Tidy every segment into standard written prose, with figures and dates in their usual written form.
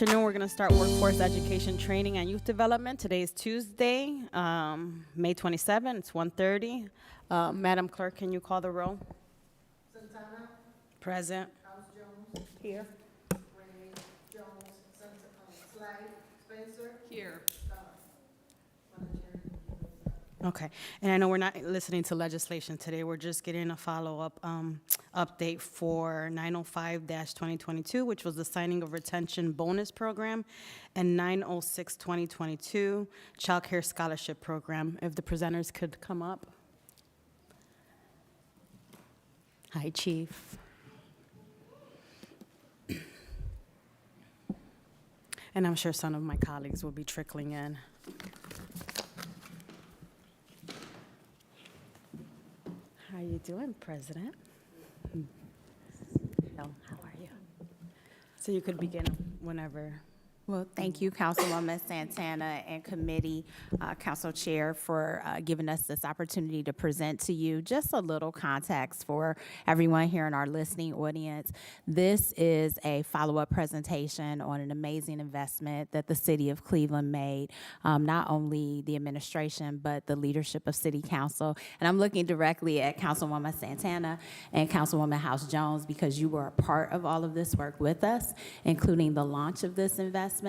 afternoon. We're going to start workforce education training and youth development. Today is Tuesday, May 27. It's 1:30. Madam Clerk, can you call the roll? Santana, Present. House Jones, Here. Rainey, Jones, Slide, Spencer, Here. Okay. And I know we're not listening to legislation today. We're just getting a follow-up update for 905-2022, which was the signing of retention bonus program, and 906-2022, child care scholarship program. If the presenters could come up. Hi, Chief. And I'm sure some of my colleagues will be trickling in. How are you doing, President? How are you? So you could begin whenever. Well, thank you, Councilwoman Santana and committee, Council Chair, for giving us this opportunity to present to you just a little context for everyone here in our listening audience. This is a follow-up presentation on an amazing investment that the City of Cleveland made, not only the administration, but the leadership of City Council. And I'm looking directly at Councilwoman Santana and Councilwoman House Jones because you were a part of all of this work with us, including the launch of this investment.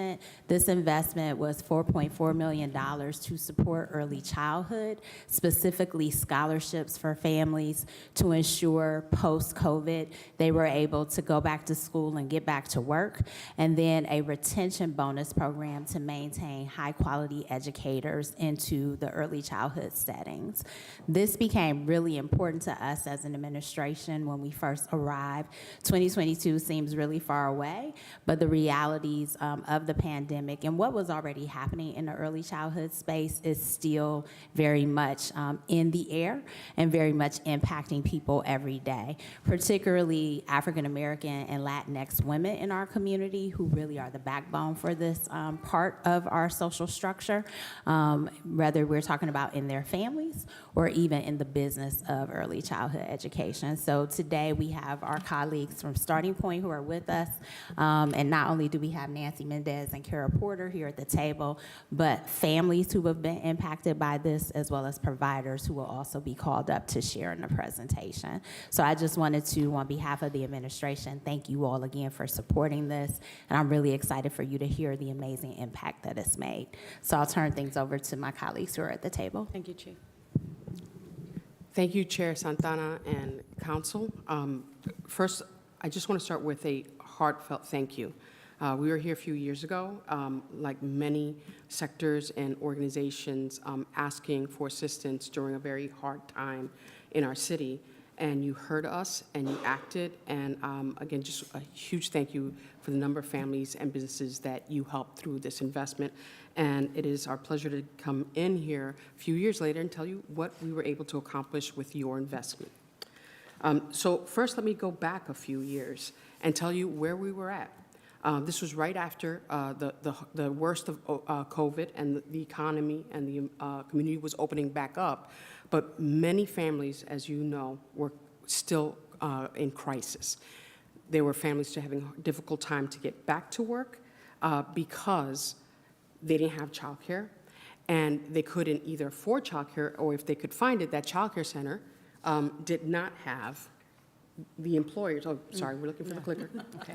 This investment was $4.4 million to support early childhood, specifically scholarships for families to ensure post-COVID they were able to go back to school and get back to work, and then a retention bonus program to maintain high-quality educators into the early childhood settings. This became really important to us as an administration when we first arrived. 2022 seems really far away, but the realities of the pandemic and what was already happening in the early childhood space is still very much in the air and very much impacting people every day, particularly African American and Latinx women in our community who really are the backbone for this part of our social structure, whether we're talking about in their families or even in the business of early childhood education. So today we have our colleagues from Starting Point who are with us, and not only do we have Nancy Mendez and Kara Porter here at the table, but families who have been impacted by this, as well as providers who will also be called up to share in the presentation. So I just wanted to, on behalf of the administration, thank you all again for supporting this, and I'm really excited for you to hear the amazing impact that it's made. So I'll turn things over to my colleagues who are at the table. Thank you, Chief. Thank you, Chair Santana and Council. First, I just want to start with a heartfelt thank you. We were here a few years ago, like many sectors and organizations, asking for assistance during a very hard time in our city. And you heard us and you acted. And again, just a huge thank you for the number of families and businesses that you helped through this investment. And it is our pleasure to come in here a few years later and tell you what we were able to accomplish with your investment. So first, let me go back a few years and tell you where we were at. This was right after the worst of COVID and the economy and the community was opening back up. But many families, as you know, were still in crisis. There were families having a difficult time to get back to work because they didn't have childcare and they couldn't either afford childcare, or if they could find it, that childcare center did not have the employers. Oh, sorry, we're looking for the clicker. Okay.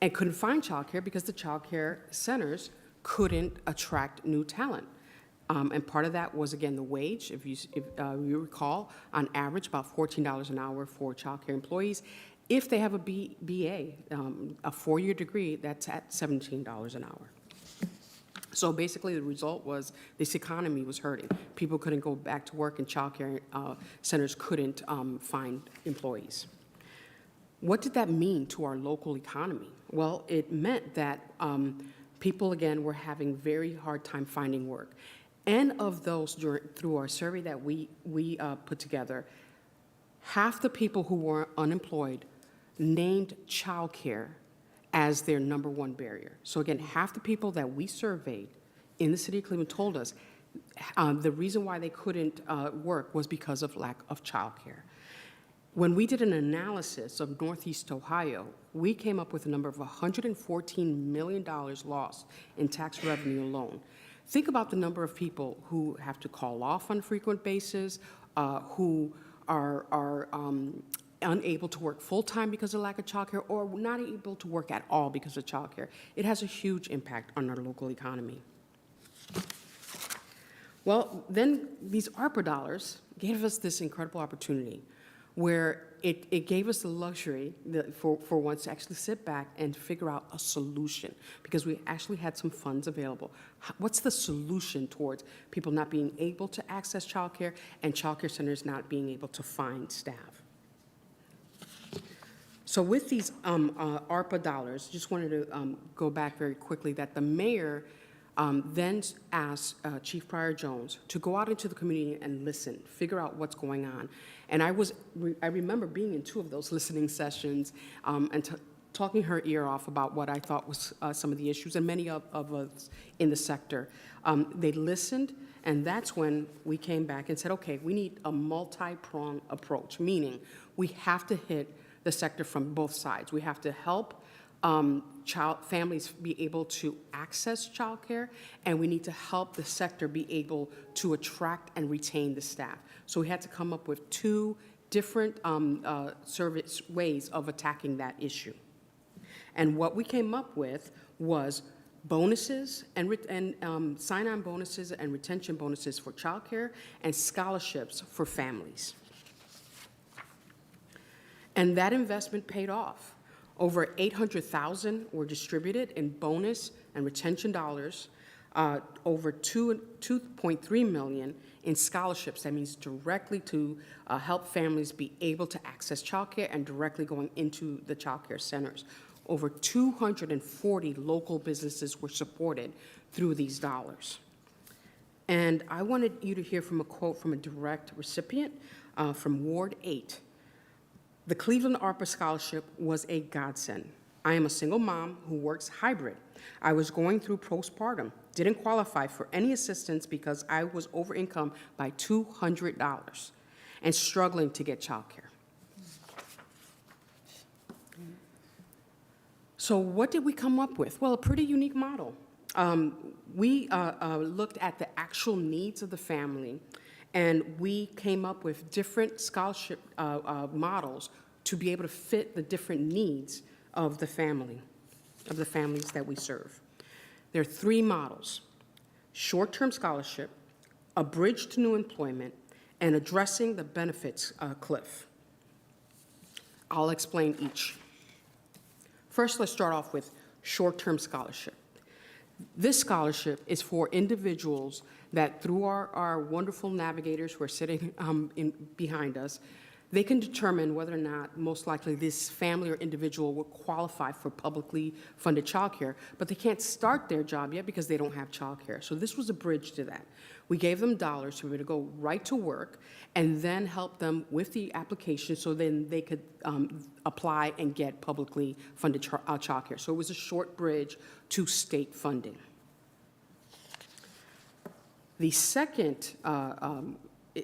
And couldn't find childcare because the childcare centers couldn't attract new talent. And part of that was, again, the wage. If you recall, on average, about $14 an hour for childcare employees. If they have a BA, a four-year degree, that's at $17 an hour. So basically, the result was this economy was hurting. People couldn't go back to work, and childcare centers couldn't find employees. What did that mean to our local economy? Well, it meant that people, again, were having very hard time finding work. And of those, through our survey that we put together, half the people who were unemployed named childcare as their number one barrier. So again, half the people that we surveyed in the city of Cleveland told us the reason why they couldn't work was because of lack of childcare. When we did an analysis of Northeast Ohio, we came up with a number of $114 million lost in tax revenue alone. Think about the number of people who have to call off on a frequent basis, who are unable to work full-time because of lack of childcare, or not able to work at all because of childcare. It has a huge impact on our local economy. Well, then these ARPA dollars gave us this incredible opportunity where it gave us the luxury for once to actually sit back and figure out a solution, because we actually had some funds available. What's the solution towards people not being able to access childcare and childcare centers not being able to find staff? So with these ARPA dollars, just wanted to go back very quickly that the mayor then asked Chief Pryor Jones to go out into the community and listen, figure out what's going on. And I remember being in 2 of those listening sessions and talking her ear off about what I thought was some of the issues, and many of us in the sector. They listened, and that's when we came back and said, okay, we need a multi-pronged approach, meaning we have to hit the sector from both sides. We have to help families be able to access childcare, and we need to help the sector be able to attract and retain the staff. So we had to come up with 2 different service ways of attacking that issue. And what we came up with was bonuses and sign-on bonuses and retention bonuses for childcare and scholarships for families. And that investment paid off. Over $800,000 were distributed in bonus and retention dollars, over $2.3 million in scholarships. That means directly to help families be able to access childcare and directly going into the childcare centers. Over 240 local businesses were supported through these dollars. And I wanted you to hear from a quote from a direct recipient from Ward 8. The Cleveland ARPA Scholarship was a godsend. I am a single mom who works hybrid. I was going through postpartum, didn't qualify for any assistance because I was over income by $200 and struggling to get childcare. So what did we come up with? Well, a pretty unique model. We looked at the actual needs of the family, and we came up with different scholarship models to be able to fit the different needs of the family, of the families that we serve. There are 3 models: short-term scholarship, a bridge to new employment, and addressing the benefits cliff. I'll explain each. First, let's start off with short-term scholarship. This scholarship is for individuals that, through our wonderful navigators who are sitting behind us, they can determine whether or not, most likely, this family or individual will qualify for publicly funded childcare, but they can't start their job yet because they don't have childcare. So this was a bridge to that. We gave them dollars to be able to go right to work and then help them with the application so then they could apply and get publicly funded childcare. So it was a short bridge to state funding. The second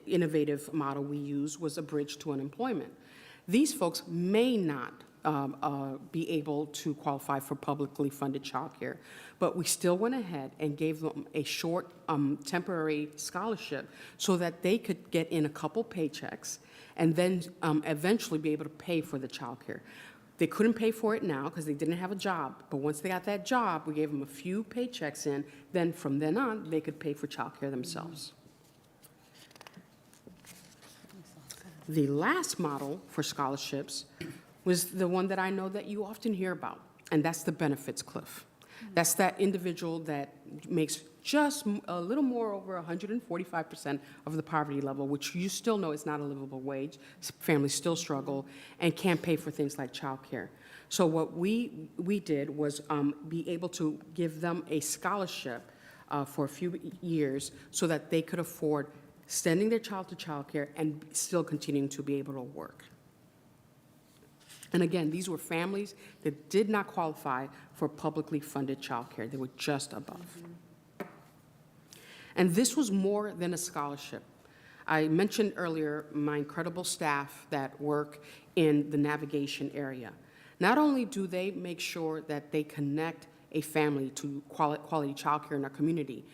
innovative model we used was a bridge to unemployment. These folks may not be able to qualify for publicly funded childcare, but we still went ahead and gave them a short temporary scholarship so that they could get in a couple paychecks and then eventually be able to pay for the childcare. They couldn't pay for it now because they didn't have a job, but once they got that job, we gave them a few paychecks in, then from then on, they could pay for childcare themselves. The last model for scholarships was the one that I know that you often hear about, and that's the benefits cliff. That's that individual that makes just a little more over 145% of the poverty level, which you still know is not a livable wage. Families still struggle and can't pay for things like childcare. So what we did was be able to give them a scholarship for a few years so that they could afford sending their child to childcare and still continuing to be able to work. And again, these were families that did not qualify for publicly funded childcare. They were just above. And this was more than a scholarship. I mentioned earlier my incredible staff that work in the navigation area. Not only do they make sure that they connect a family to quality childcare in our community,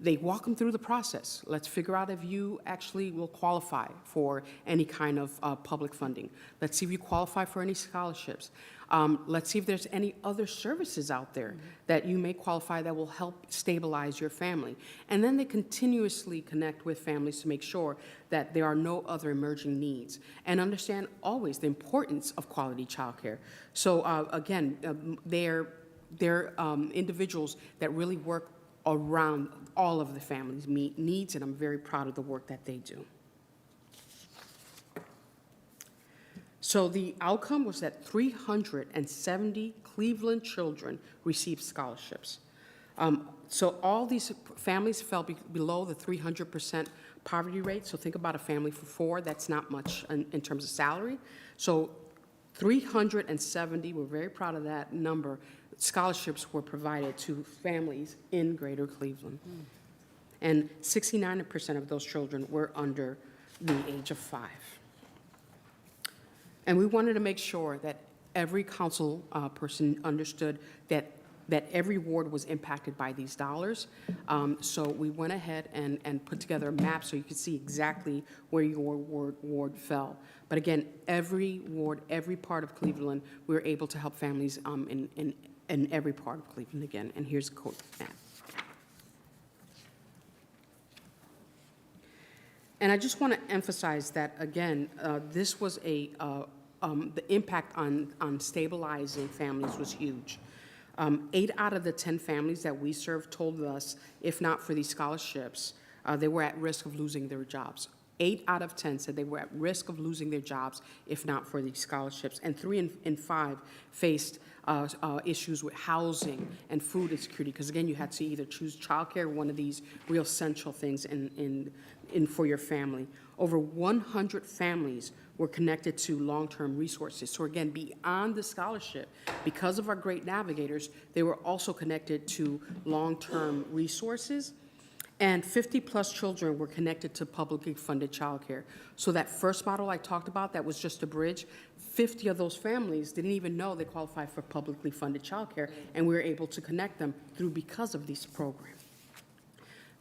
they walk them through the process. Let's figure out if you actually will qualify for any kind of public funding. Let's see if you qualify for any scholarships. Let's see if there's any other services out there that you may qualify that will help stabilize your family. And then they continuously connect with families to make sure that there are no other emerging needs and understand always the importance of quality childcare. So again, they're individuals that really work around all of the family's needs, and I'm very proud of the work that they do. So the outcome was that 370 Cleveland children received scholarships. So all these families fell below the 300% poverty rate. So think about a family for four, that's not much in terms of salary. So 370, we're very proud of that number, scholarships were provided to families in Greater Cleveland. And 69% of those children were under the age of 5. And we wanted to make sure that every council person understood that every ward was impacted by these dollars. So we went ahead and put together a map so you could see exactly where your ward fell. But again, every ward, every part of Cleveland, we were able to help families in every part of Cleveland again. And here's a quote map. And I just want to emphasize that, again, this was the impact on stabilizing families was huge. 8 out of the 10 families that we served told us, if not for these scholarships, they were at risk of losing their jobs. 8 out of 10 said they were at risk of losing their jobs if not for these scholarships. And 3 in 5 faced issues with housing and food insecurity, because again, you had to either choose childcare or one of these real essential things for your family. Over 100 families were connected to long-term resources. So again, beyond the scholarship, because of our great navigators, they were also connected to long-term resources. And 50-plus children were connected to publicly funded childcare. So that first model I talked about, that was just a bridge, 50 of those families didn't even know they qualified for publicly funded childcare, and we were able to connect them because of these programs.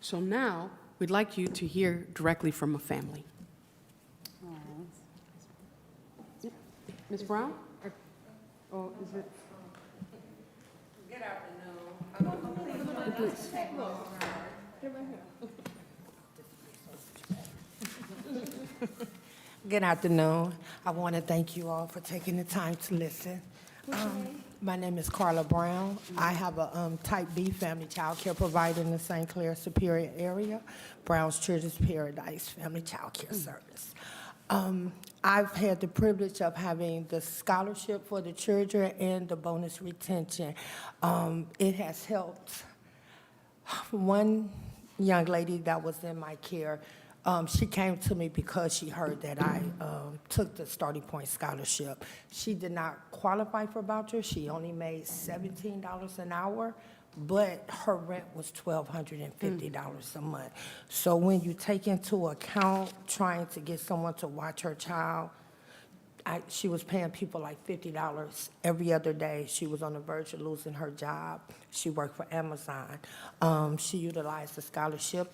So now, we'd like you to hear directly from a family. Ms. Brown? Oh, is it? Good afternoon. Good afternoon. I want to thank you all for taking the time to listen. My name is Carla Brown. I have a Type B family child care provider in the St. Clair Superior area, Brown's Children's Paradise Family Child Care Service. I've had the privilege of having the scholarship for the children and the bonus retention. It has helped one young lady that was in my care. She came to me because she heard that I took the Starting Point Scholarship. She did not qualify for voucher. She only made $17 an hour, but her rent was $1,250 a month. So when you take into account trying to get someone to watch her child, she was paying people like $50 every other day. She was on the verge of losing her job. She worked for Amazon. She utilized the scholarship.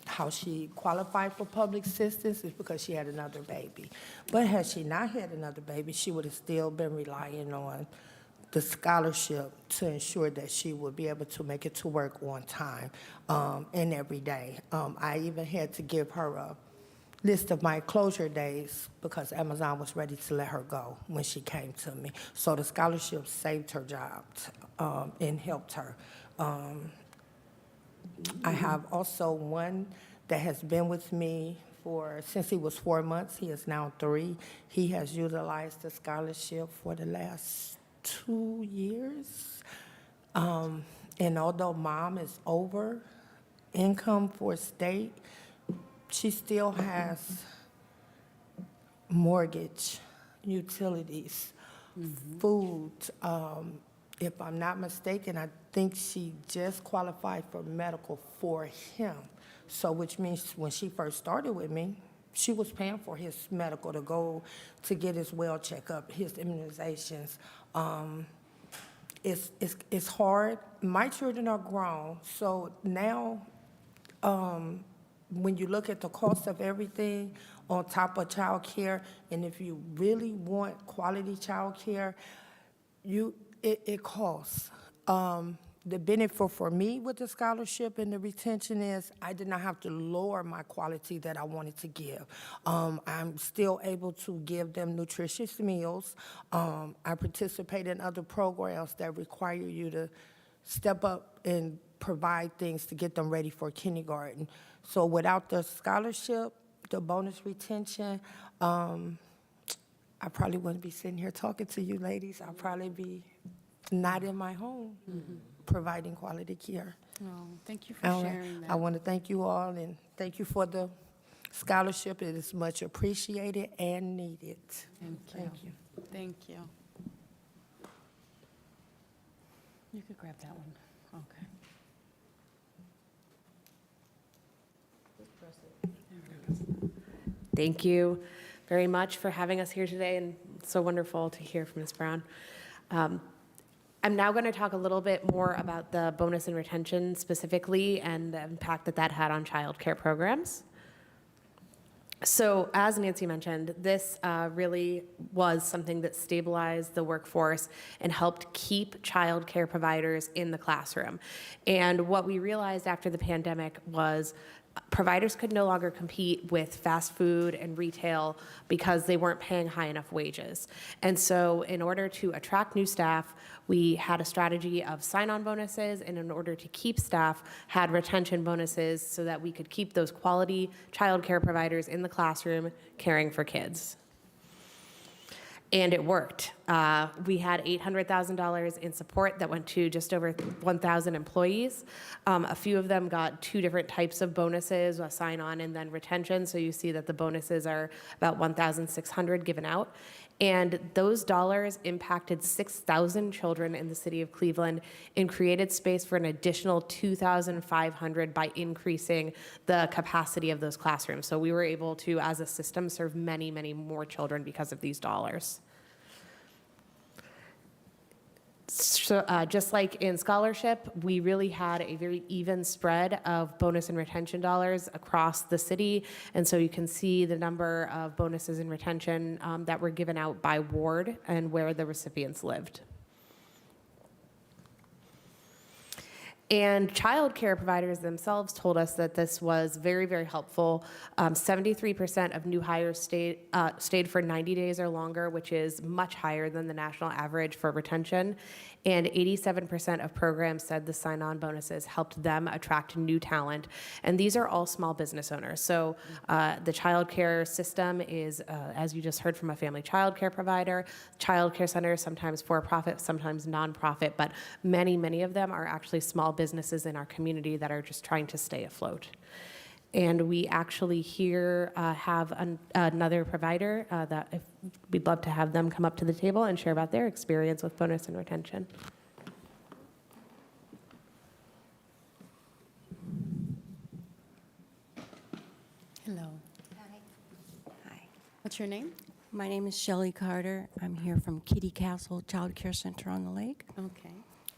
How she qualified for public assistance is because she had another baby. But had she not had another baby, she would have still been relying on the scholarship to ensure that she would be able to make it to work on time and every day. I even had to give her a list of my closure days because Amazon was ready to let her go when she came to me. So the scholarship saved her job and helped her. I have also one that has been with me since he was 4 months. He is now 3. He has utilized the scholarship for the last 2 years. And although mom is over income for state, she still has mortgage, utilities, food. If I'm not mistaken, I think she just qualified for medical for him. So which means when she first started with me, she was paying for his medical to go to get his well checkup, his immunizations. It's hard. My children are grown, so now when you look at the cost of everything on top of child care, and if you really want quality child care, it costs. The benefit for me with the scholarship and the retention is I did not have to lower my quality that I wanted to give. I'm still able to give them nutritious meals. I participate in other programs that require you to step up and provide things to get them ready for kindergarten. So without the scholarship, the bonus retention, I probably wouldn't be sitting here talking to you ladies. I'd probably be not in my home providing quality care. Oh, thank you for sharing I that. want to thank you all and thank you for the scholarship. It is much appreciated and needed. Thank you. Thank you. You could grab that one. Okay. Thank you very much for having us here today, and it's so wonderful to hear from Ms. Brown. I'm now going to talk a little bit more about the bonus and retention specifically and the impact that that had on child care programs. So as Nancy mentioned, this really was something that stabilized the workforce and helped keep child care providers in the classroom. And what we realized after the pandemic was providers could no longer compete with fast food and retail because they weren't paying high enough wages. And so in order to attract new staff, we had a strategy of sign-on bonuses, and in order to keep staff, had retention bonuses so that we could keep those quality childcare providers in the classroom caring for kids. And it worked. We had $800,000 in support that went to just over 1,000 employees. A few of them got two different types of bonuses, a sign-on and then retention. So you see that the bonuses are about $1,600 given out. And those dollars impacted 6,000 children in the city of Cleveland and created space for an additional 2,500 by increasing the capacity of those classrooms. So we were able to, as a system, serve many, many more children because of these dollars. So, just like in scholarship, we really had a very even spread of bonus and retention dollars across the city. And so you can see the number of bonuses and retention that were given out by ward and where the recipients lived. And child care providers themselves told us that this was very, very helpful. 73% of new hires stayed for 90 days or longer, which is much higher than the national average for retention. And 87% of programs said the sign-on bonuses helped them attract new talent. And these are all small business owners. So the child care system is, as you just heard from a family child care provider, child care centers, sometimes for-profit, sometimes nonprofit, but many, many of them are actually small businesses in our community that are just trying to stay afloat. And we actually here have another provider that we'd love to have them come up to the table and share about their experience with bonus and retention. Hello. Hi, What's your name? my name is Shelley Carter. I'm here from Kitty Castle Child Care Center on the Lake, Okay.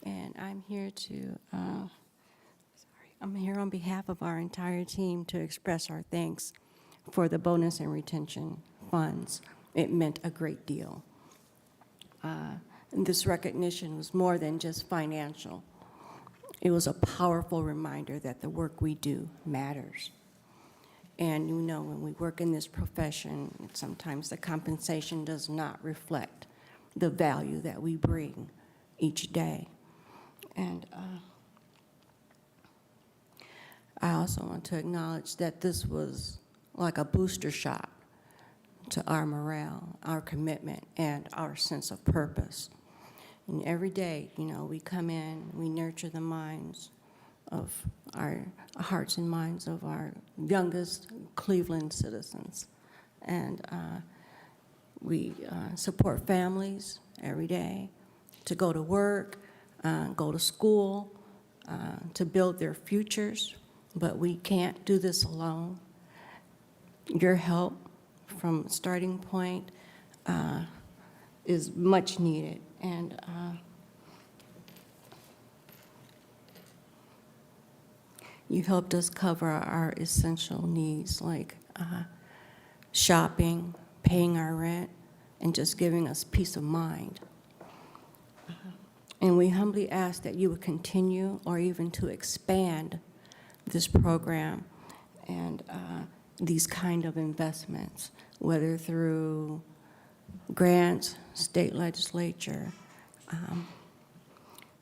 and I'm here I'm here on behalf of our entire team to express our thanks for the bonus and retention funds. It meant a great deal. And this recognition was more than just financial. It was a powerful reminder that the work we do matters. And you know, when we work in this profession, sometimes the compensation does not reflect the value that we bring each day. And I also want to acknowledge that this was like a booster shot to our morale, our commitment, and our sense of purpose. And every day, you know, we come in, we nurture the minds of our hearts and minds of our youngest Cleveland citizens. And we support families every day to go to work, go to school, to build their futures. but we can't do this alone. Your help from starting point is much needed, and you helped us cover our essential needs like shopping, paying our rent, and just giving us peace of mind. And we humbly ask that you would continue or even to expand this program and these kind of investments, whether through grants, state legislature,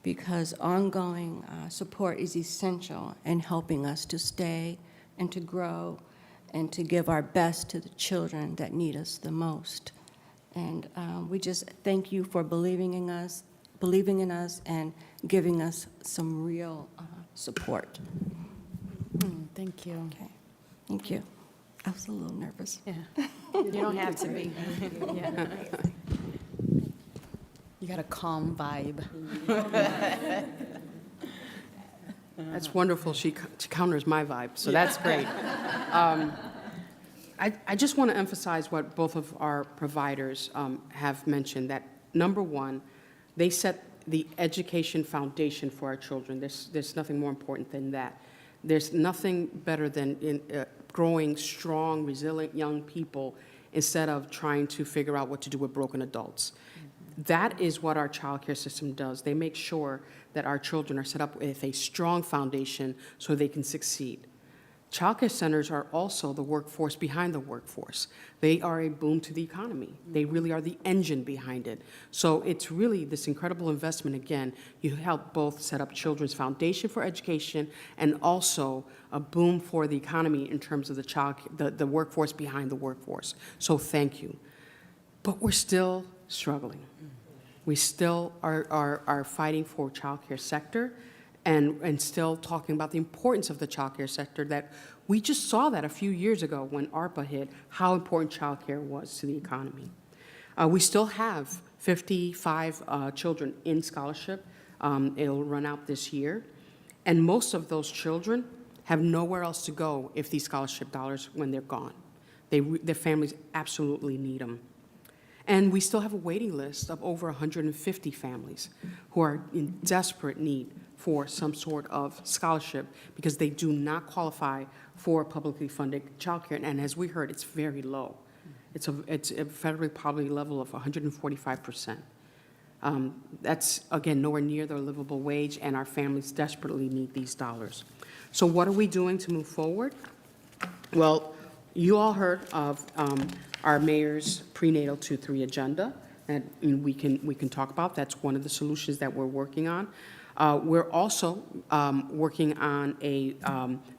because ongoing support is essential in helping us to stay and to grow and to give our best to the children that need us the most. And we just thank you for believing in us and giving us some real support. Thank you. Okay, thank you. I was a little nervous. Yeah, you don't have to be. Yeah. You got a calm vibe. That's wonderful. She counters my vibe, so that's great. I just want to emphasize what both of our providers have mentioned, that number one, they set the education foundation for our children. There's nothing more important than that. There's nothing better than growing strong, resilient young people instead of trying to figure out what to do with broken adults. That is what our child care system does. They make sure that our children are set up with a strong foundation so they can succeed. Child care centers are also the workforce behind the workforce. They are a boom to the economy. They really are the engine behind it. So it's really this incredible investment. Again, you help both set up children's foundation for education and also a boom for the economy in terms of the workforce behind the workforce. So thank you. But we're still struggling. We still are fighting for child care sector and still talking about the importance of the child care sector, that we just saw that a few years ago when ARPA hit, how important child care was to the economy. We still have 55 children in scholarship. It'll run out this year. And most of those children have nowhere else to go if these scholarship dollars, when they're gone. Their families absolutely need them. And we still have a waiting list of over 150 families who are in desperate need for some sort of scholarship because they do not qualify for publicly funded childcare. And as we heard, it's very low. It's a federally poverty level of 145%. That's, again, nowhere near the livable wage, and our families desperately need these dollars. So what are we doing to move forward? Well, you all heard of our mayor's prenatal 2-3 agenda that we can talk about. That's one of the solutions that we're working on. We're also working on a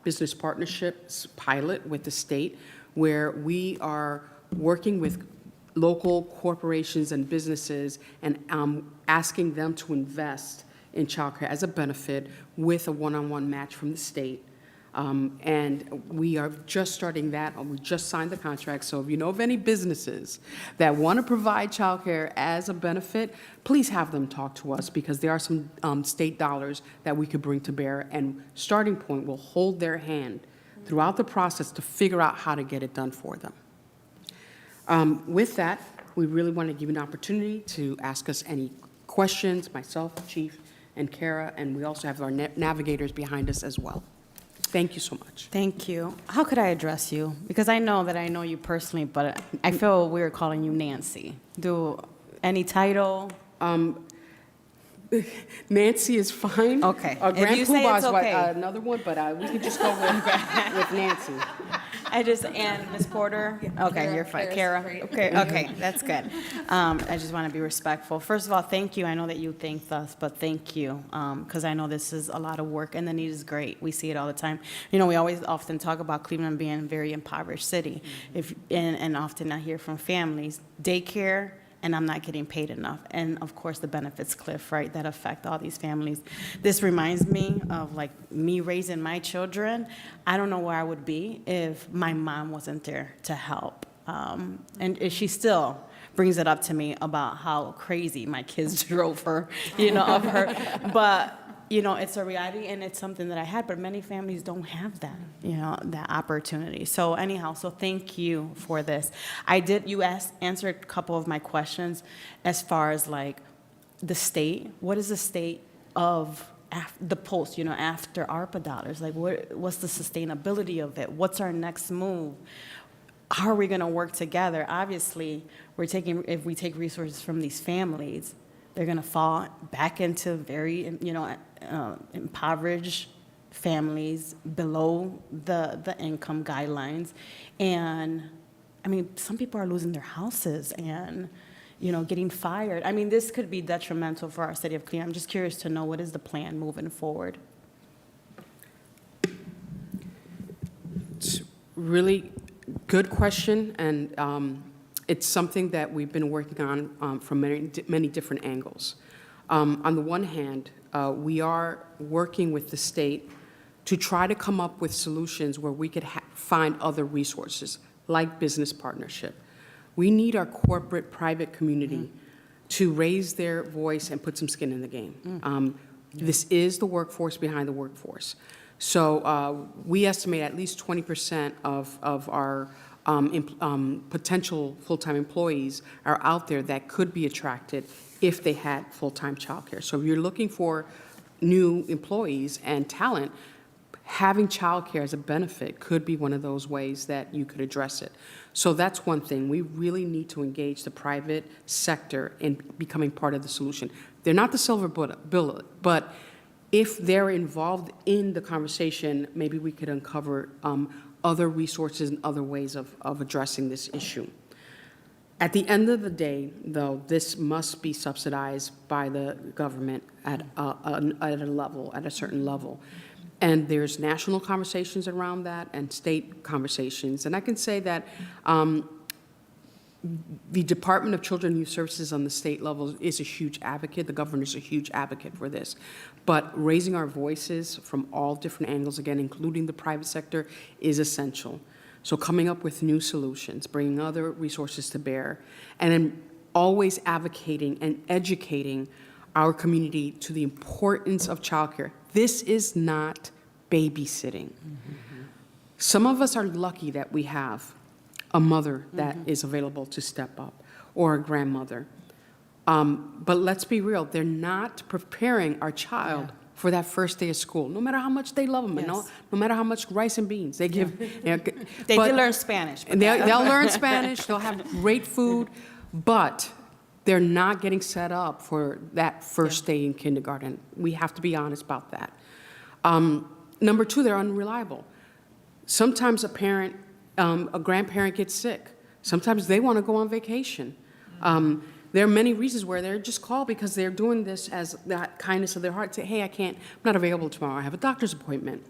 business partnerships pilot with the state where we are working with local corporations and businesses and asking them to invest in childcare as a benefit with a one-on-one match from the state. And we are just starting that. We just signed the contract. So if you know of any businesses that want to provide childcare as a benefit, please have them talk to us because there are some state dollars that we could bring to bear. And Starting Point will hold their hand throughout the process to figure out how to get it done for them. With that, we really want to give you an opportunity to ask us any questions, myself, Chief, and Kara, and we also have our navigators behind us as well. Thank you so much. Thank you. How could I address you? Because I know that I know you personally, but I feel weird calling you Nancy. Do any title? Nancy is fine. Okay. Grand If you say Poobah it's is okay. another one, but we can just go with Nancy. And Ms. Porter? Okay, you're fine. Kara? Okay, that's good. I just want to be respectful. First of all, thank you. I know that you thanked us, but thank you, because I know this is a lot of work, and the need is great. We see it all the time. You know, we always often talk about Cleveland being a very impoverished city, and often I hear from families, daycare, and I'm not getting paid enough. And of course, the benefits cliff, right, that affect all these families. This reminds me of like me raising my children. I don't know where I would be if my mom wasn't there to help. And she still brings it up to me about how crazy my kids drove her, of her. But you know, it's a reality and it's something that I had, but many families don't have that, you know, that opportunity. So anyhow, so thank you for this. You answered a couple of my questions as far as like the state. What is the state of the post, you know, after ARPA dollars? Like what's the sustainability of it? What's our next move? How are we going to work together? Obviously, if we take resources from these families, they're going to fall back into very, you know, impoverished families below the income guidelines. And I mean, some people are losing their houses and, you know, getting fired. I mean, this could be detrimental for our city of Cleveland. I'm just curious to know, what is the plan moving forward? It's really good question, and it's something that we've been working on from many different angles. On the one hand, we are working with the state to try to come up with solutions where we could find other resources, like business partnership. We need our corporate private community to raise their voice and put some skin in the game. This is the workforce behind the workforce. So we estimate at least 20% of our potential full-time employees are out there that could be attracted if they had full-time childcare. So if you're looking for new employees and talent, having childcare as a benefit could be one of those ways that you could address it. So that's one thing. We really need to engage the private sector in becoming part of the solution. They're not the silver bullet, but if they're involved in the conversation, maybe we could uncover other resources and other ways of addressing this issue. At the end of the day, though, this must be subsidized by the government at a certain level. And there's national conversations around that and state conversations. And I can say that the Department of Children and Youth Services on the state level is a huge advocate. The governor's a huge advocate for this. But raising our voices from all different angles, again, including the private sector, is essential. So coming up with new solutions, bringing other resources to bear, and then always advocating and educating our community to the importance of childcare. This is not babysitting. Some of us are lucky that we have a mother that is available to step up, or a grandmother. But let's be real, they're not preparing our child for that first day of school, no matter how much they love them, and no matter how much rice and beans they give. They did learn Spanish. And they'll learn Spanish, they'll have great food, but they're not getting set up for that first day in kindergarten. We have to be honest about that. Number two, they're unreliable. Sometimes a grandparent gets sick. Sometimes they want to go on vacation. There are many reasons where they're just called because they're doing this as that kindness of their heart. Say, hey, I'm not available tomorrow. I have a doctor's appointment.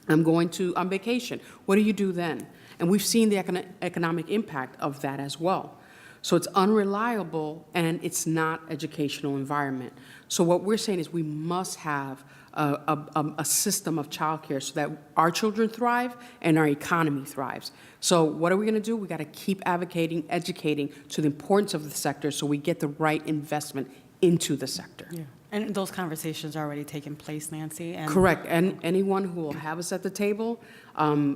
I'm going on vacation. What do you do then? And we've seen the economic impact of that as well. So it's unreliable and it's not educational environment. So what we're saying is we must have a system of childcare so that our children thrive and our economy thrives. So what are we going to do? We got to keep advocating, educating to the importance of the sector so we get the right investment into the sector. Yeah. And those conversations are already taking place, Nancy? And Correct. And anyone who will have us at the table,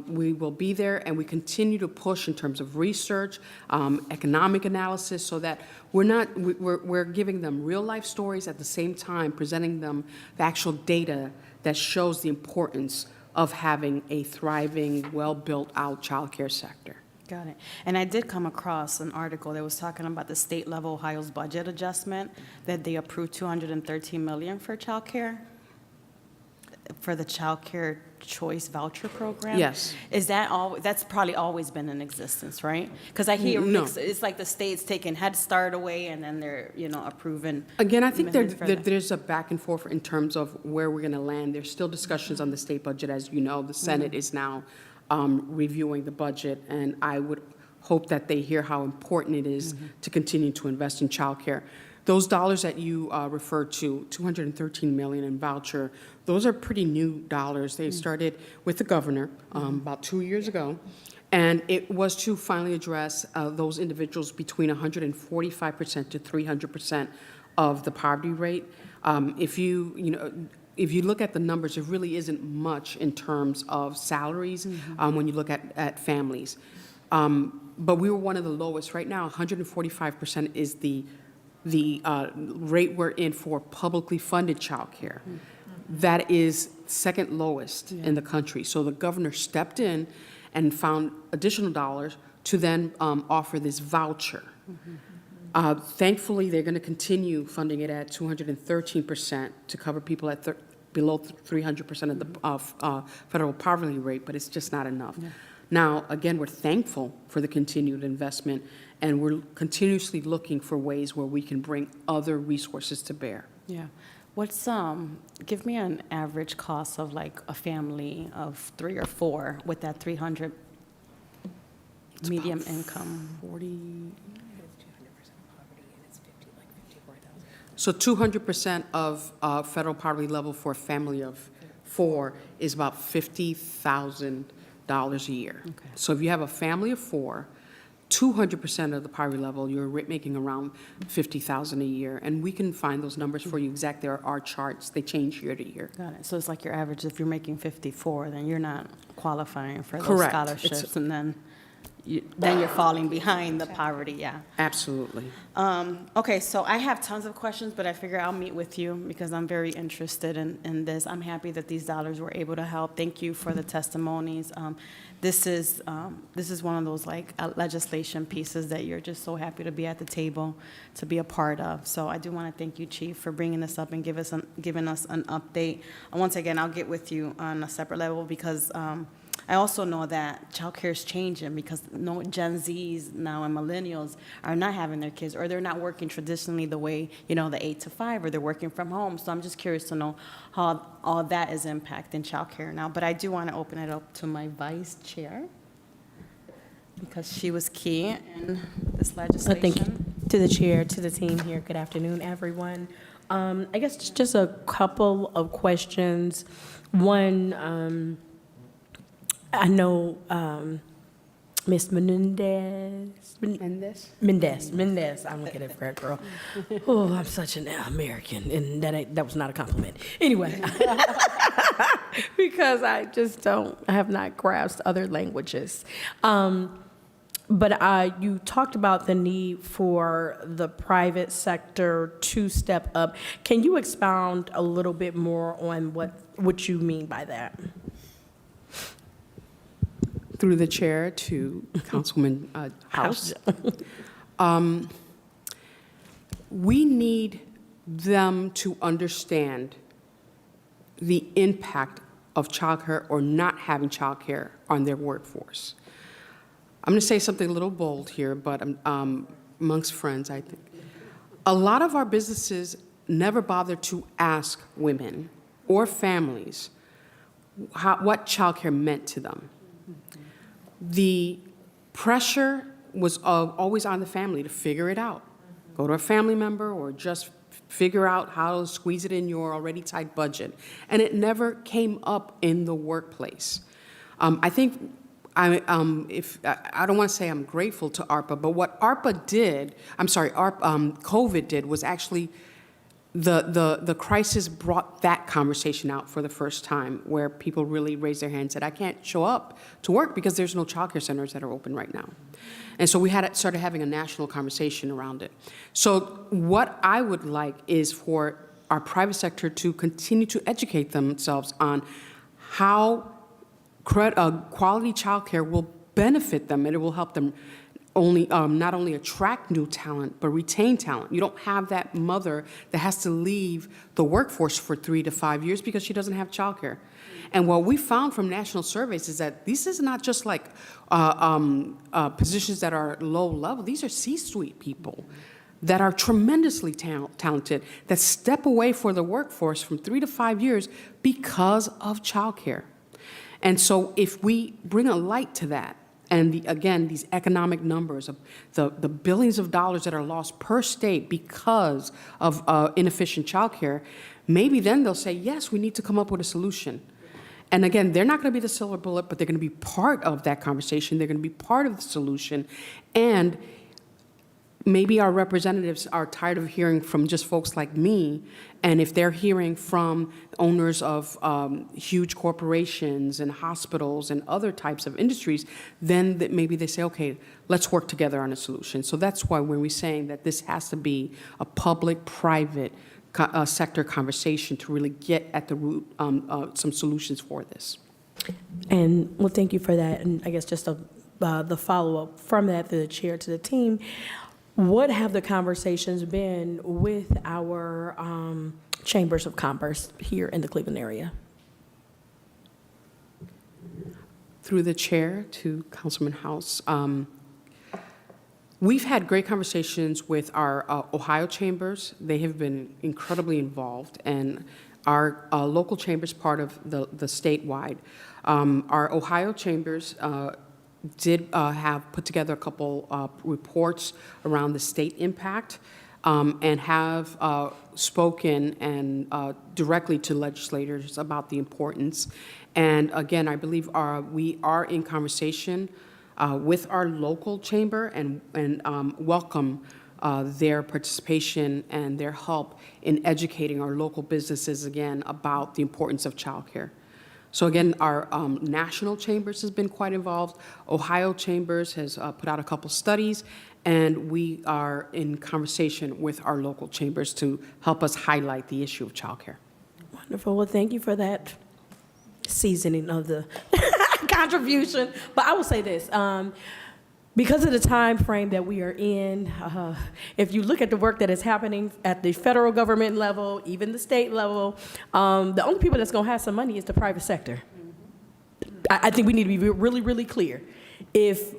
we will be there, and we continue to push in terms of research, economic analysis, so that we're giving them real-life stories at the same time, presenting them the actual data that shows the importance of having a thriving, well-built-out childcare sector. Got it. And I did come across an article that was talking about the state level Ohio's budget adjustment, that they approved $213 million for childcare, for the childcare choice voucher program. Yes. Is that all? That's probably always been in existence, right? Because I hear No. it's like the state's taking Head Start away and then they're, approving. Again, I think amendments for that. there's a back and forth in terms of where we're going to land. There's still discussions on the state budget. As you know, the Senate is now reviewing the budget, and I would hope that they hear how important it is to continue to invest in childcare. Those dollars that you referred to, $213 million in voucher, those are pretty new dollars. They started with the governor about 2 years ago, and it was to finally address those individuals between 145% to 300% of the poverty rate. If if you look at the numbers, there really isn't much in terms of salaries when you look at families. But we were one of the lowest. Right now, 145% is the rate we're in for publicly funded childcare. That is second lowest in the country. So the governor stepped in and found additional dollars to then offer this voucher. Thankfully, they're going to continue funding it at 213% to cover people at below 300% of the federal poverty rate, but it's just not enough. Now, again, we're thankful for the continued investment, and we're continuously looking for ways where we can bring other resources to bear. Yeah. What's, give me an average cost of like a family of 3 or 4 with that 300 medium income? 40. So 200% of federal poverty level for a family of 4 is about $50,000 a year. Okay. So if you have a family of 4, 200% of the poverty level, you're making around $50,000 a year. And we can find those numbers for you exact. There are charts. They change year to year. Got it. So it's like your average, if you're making 54, then you're not qualifying for those Correct. scholarships. And then you're falling behind the poverty, yeah. Absolutely. Okay, so I have tons of questions, but I figure I'll meet with you because I'm very interested in this. I'm happy that these dollars were able to help. Thank you for the testimonies. This is one of those like legislation pieces that you're just so happy to be at the table to be a part of. So I do want to thank you, Chief, for bringing this up and giving us an update. And once again, I'll get with you on a separate level because I also know that childcare is changing because no Gen Zs now and millennials are not having their kids, or they're not working traditionally the way, the 8 to 5, or they're working from home. So I'm just curious to know how all that is impacting childcare now. But I do want to open it up to my vice chair because she was key in this legislation. Thank you to the chair, to the team here. Good afternoon, everyone. I guess just a couple of questions. One, I know Ms. Mendez, I'm looking at that girl. Oh, I'm such an American, and that was not a compliment. Anyway, because I have not grasped other languages. But you talked about the need for the private sector to step up. Can you expound a little bit more on what you mean by that? Through the chair to Councilman House. We need them to understand the impact of childcare or not having childcare on their workforce. I'm going to say something a little bold here, but amongst friends, I think. A lot of our businesses never bother to ask women or families what childcare meant to them. The pressure was always on the family to figure it out. Go to a family member or just figure out how to squeeze it in your already tight budget. And it never came up in the workplace. I think, I don't want to say I'm grateful to ARPA, but what COVID did was actually the crisis brought that conversation out for the first time, where people really raised their hands and said, I can't show up to work because there's no childcare centers that are open right now. And so we started having a national conversation around it. So what I would like is for our private sector to continue to educate themselves on how quality childcare will benefit them, and it will help them not only attract new talent, but retain talent. You don't have that mother that has to leave the workforce for 3 to 5 years because she doesn't have childcare. And what we found from national surveys is that this is not just like positions that are low level. These are C-suite people that are tremendously talented, that step away for the workforce from 3 to 5 years because of childcare. And so if we bring a light to that, and again, these economic numbers of the billions of dollars that are lost per state because of inefficient childcare, maybe then they'll say, yes, we need to come up with a solution. And again, they're not going to be the silver bullet, but they're going to be part of that conversation. They're going to be part of the solution. And maybe our representatives are tired of hearing from just folks like me, and if they're hearing from owners of huge corporations and hospitals and other types of industries, then maybe they say, okay, let's work together on a solution. So that's why when we're saying that this has to be a public-private sector conversation to really get at the root, some solutions for this. And, well, thank you for that. And I guess just the follow-up from that, the chair to the team, what have the conversations been with our chambers of commerce here in the Cleveland area? Through the chair to Councilman House, we've had great conversations with our Ohio chambers. They have been incredibly involved, and our local chambers, part of the statewide. Our Ohio chambers did have put together a couple reports around the state impact, and have spoken and directly to legislators about the importance. And again, I believe we are in conversation with our local chamber and welcome their participation and their help in educating our local businesses again about the importance of childcare. So again, our national chambers has been quite involved. Ohio Chambers has put out a couple studies, and we are in conversation with our local chambers to help us highlight the issue of childcare. Wonderful. Well, thank you for that seasoning of the contribution. But I will say this. Because of the time frame that we are in, if you look at the work that is happening at the federal government level, even the state level, the only people that's going to have some money is the private sector. I think we need to be really, really clear. If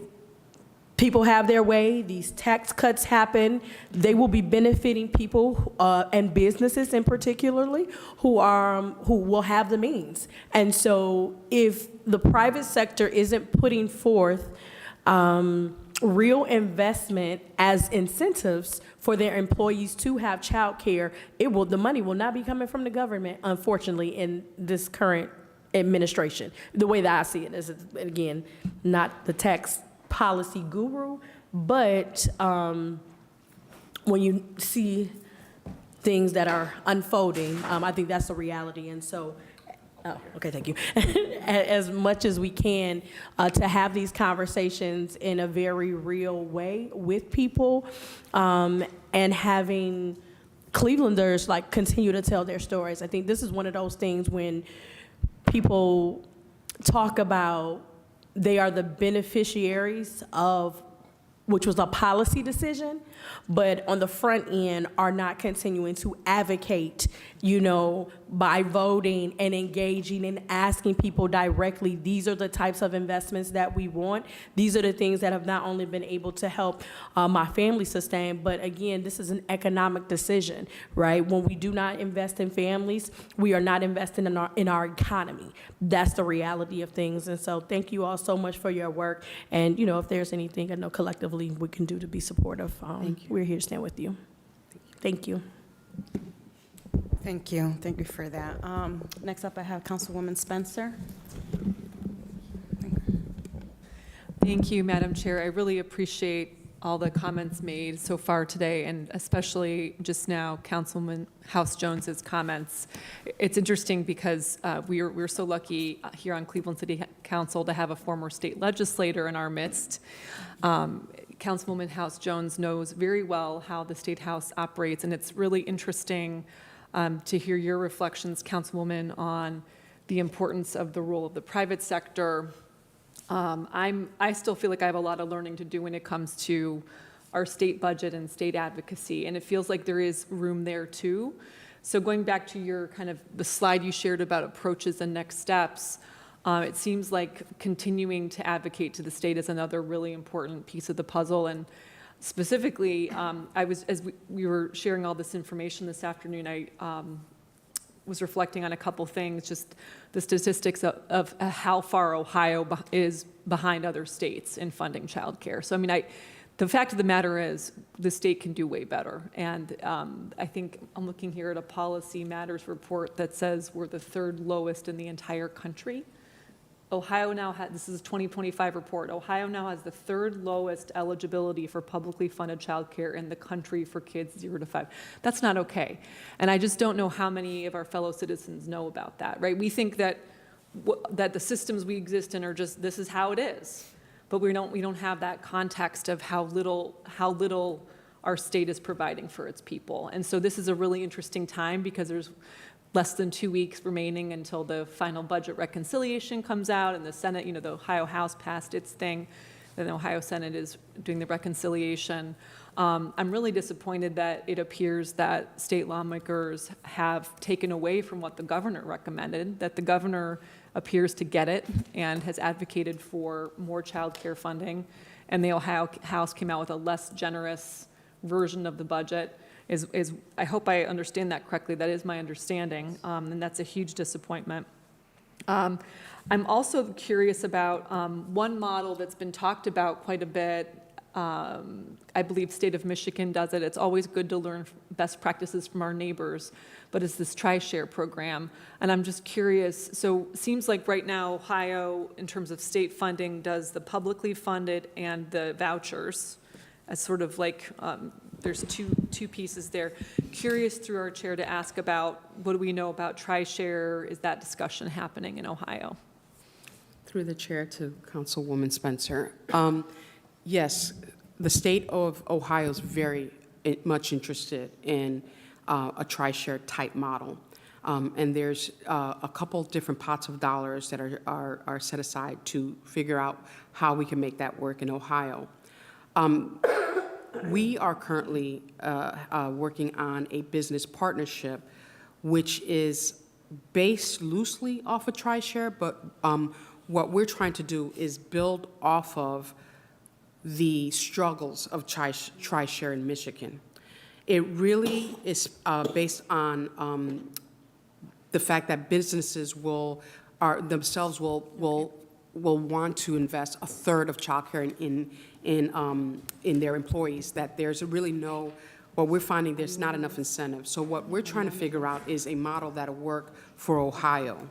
people have their way, these tax cuts happen, they will be benefiting people and businesses in particularly who will have the means. And so if the private sector isn't putting forth real investment as incentives for their employees to have child care, the money will not be coming from the government, unfortunately, in this current administration. The way that I see it is, again, not the tax policy guru, but when you see things that are unfolding, I think that's the reality. And so, okay, thank you. As much as we can to have these conversations in a very real way with people, and having Clevelanders continue to tell their stories. I think this is one of those things when people talk about they are the beneficiaries of, which was a policy decision, but on the front end are not continuing to advocate, by voting and engaging and asking people directly, these are the types of investments that we want. These are the things that have not only been able to help my family sustain, but again, this is an economic decision, right? When we do not invest in families, we are not investing in our economy. That's the reality of things. And so thank you all so much for your work. And, if there's anything I know collectively we can do to be supportive, we're here to stand with you. Thank you. Thank you. Thank you for that. Next up, I have Councilwoman Spencer. Thank you, Madam Chair. I really appreciate all the comments made so far today, and especially just now, Councilman House Jones's comments. It's interesting because we're so lucky here on Cleveland City Council to have a former state legislator in our midst. Councilwoman House Jones knows very well how the State House operates, and it's really interesting to hear your reflections, Councilwoman, on the importance of the role of the private sector. I still feel like I have a lot of learning to do when it comes to our state budget and state advocacy, and it feels like there is room there too. So going back to your the slide you shared about approaches and next steps, it seems like continuing to advocate to the state is another really important piece of the puzzle. And specifically, as we were sharing all this information this afternoon, I was reflecting on a couple things, just the statistics of how far Ohio is behind other states in funding childcare. So, the fact of the matter is the state can do way better. And I think I'm looking here at a Policy Matters report that says we're the third lowest in the entire country Ohio now has, this is a 2025 report, Ohio now has the third lowest eligibility for publicly funded childcare in the country for kids 0 to 5. That's not okay. And I just don't know how many of our fellow citizens know about that, right? We think that, that the systems we exist in are just, this is how it is. But we don't have that context of how little our state is providing for its people. And so this is a really interesting time because there's less than 2 weeks remaining until the final budget reconciliation comes out and the Senate, you know, the Ohio House passed its thing, then the Ohio Senate is doing the reconciliation. I'm really disappointed that it appears that state lawmakers have taken away from what the governor recommended, that the governor appears to get it and has advocated for more child care funding, and the Ohio House came out with a less generous version of the budget. I hope I understand that correctly. That is my understanding, and that's a huge disappointment. I'm also curious about one model that's been talked about quite a bit. I believe state of Michigan does it. It's always good to learn best practices from our neighbors, but it's this TRISHARE program. And I'm just curious, so it seems like right now Ohio, in terms of state funding, does the publicly funded and the vouchers as sort of like, there's two pieces there. Curious through our chair to ask about, what do we know about TRISHARE? Is that discussion happening in Ohio? Through the chair to Councilwoman Spencer. Yes, the state of Ohio is very much interested in a TRISHARE type model. And there's a couple different pots of dollars that are set aside to figure out how we can make that work in Ohio. We are currently working on a business partnership, which is based loosely off of TRISHARE, but what we're trying to do is build off of the struggles of TRISHARE in Michigan. It really is based on the fact that businesses will want to invest a third of childcare in their employees. That there's really no, what we're finding, there's not enough incentive. So what we're trying to figure out is a model that'll work for Ohio.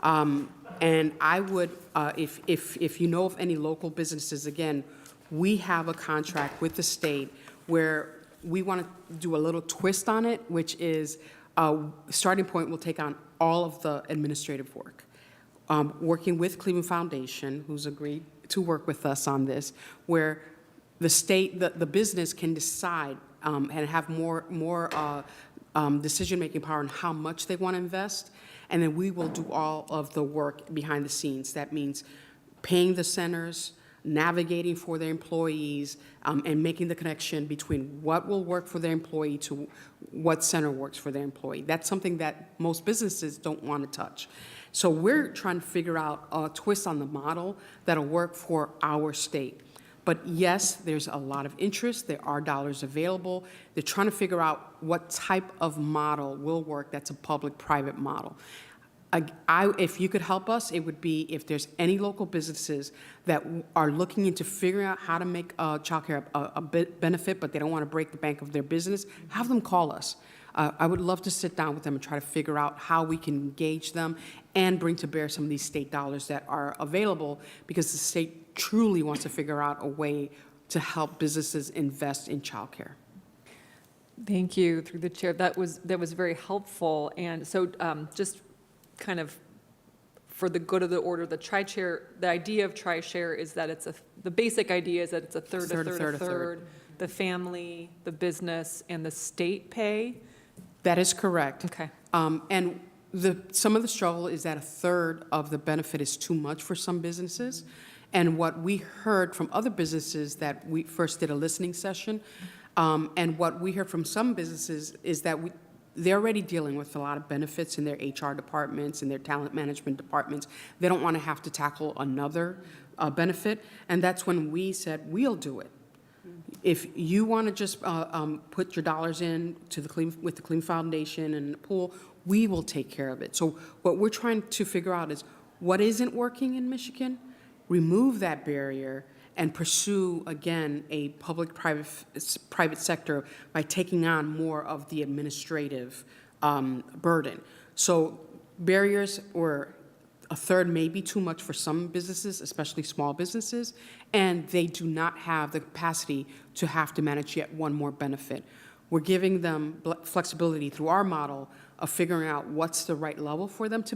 And I would, if you know of any local businesses, again, we have a contract with the state where we want to do a little twist on it, which is starting point will take on all of the administrative work. Working with Cleveland Foundation, who's agreed to work with us on this, where the state, the business can decide and have more decision-making power on how much they want to invest, and then we will do all of the work behind the scenes. That means paying the centers, navigating for their employees, and making the connection between what will work for their employee to what center works for their employee. That's something that most businesses don't want to touch. So we're trying to figure out a twist on the model that'll work for our state. But yes, there's a lot of interest. There are dollars available. They're trying to figure out what type of model will work that's a public-private model. If you could help us, it would be if there's any local businesses that are looking into figuring out how to make child care a benefit, but they don't want to break the bank of their business, have them call us. I would love to sit down with them and try to figure out how we can engage them and bring to bear some of these state dollars that are available, because the state truly wants to figure out a way to help businesses invest in child care. Thank you, through the chair. That was very helpful. And so just kind of for the good of the order, the idea of TRISHARE is that the basic idea is that it's a third. The family, the business, and the state pay. That is correct. Okay. And some of the struggle is that a third of the benefit is too much for some businesses. And what we heard from other businesses that we first did a listening session, and what we heard from some businesses is that they're already dealing with a lot of benefits in their HR departments and their talent management departments. They don't want to have to tackle another benefit. And that's when we said, we'll do it. If you want to just put your dollars in to with the Cleveland Foundation and the pool, we will take care of it. So what we're trying to figure out is what isn't working in Michigan, remove that barrier, and pursue, again, a public-private sector by taking on more of the administrative burden. So barriers were a third may be too much for some businesses, especially small businesses, and they do not have the capacity to have to manage yet one more benefit. We're giving them flexibility through our model of figuring out what's the right level for them to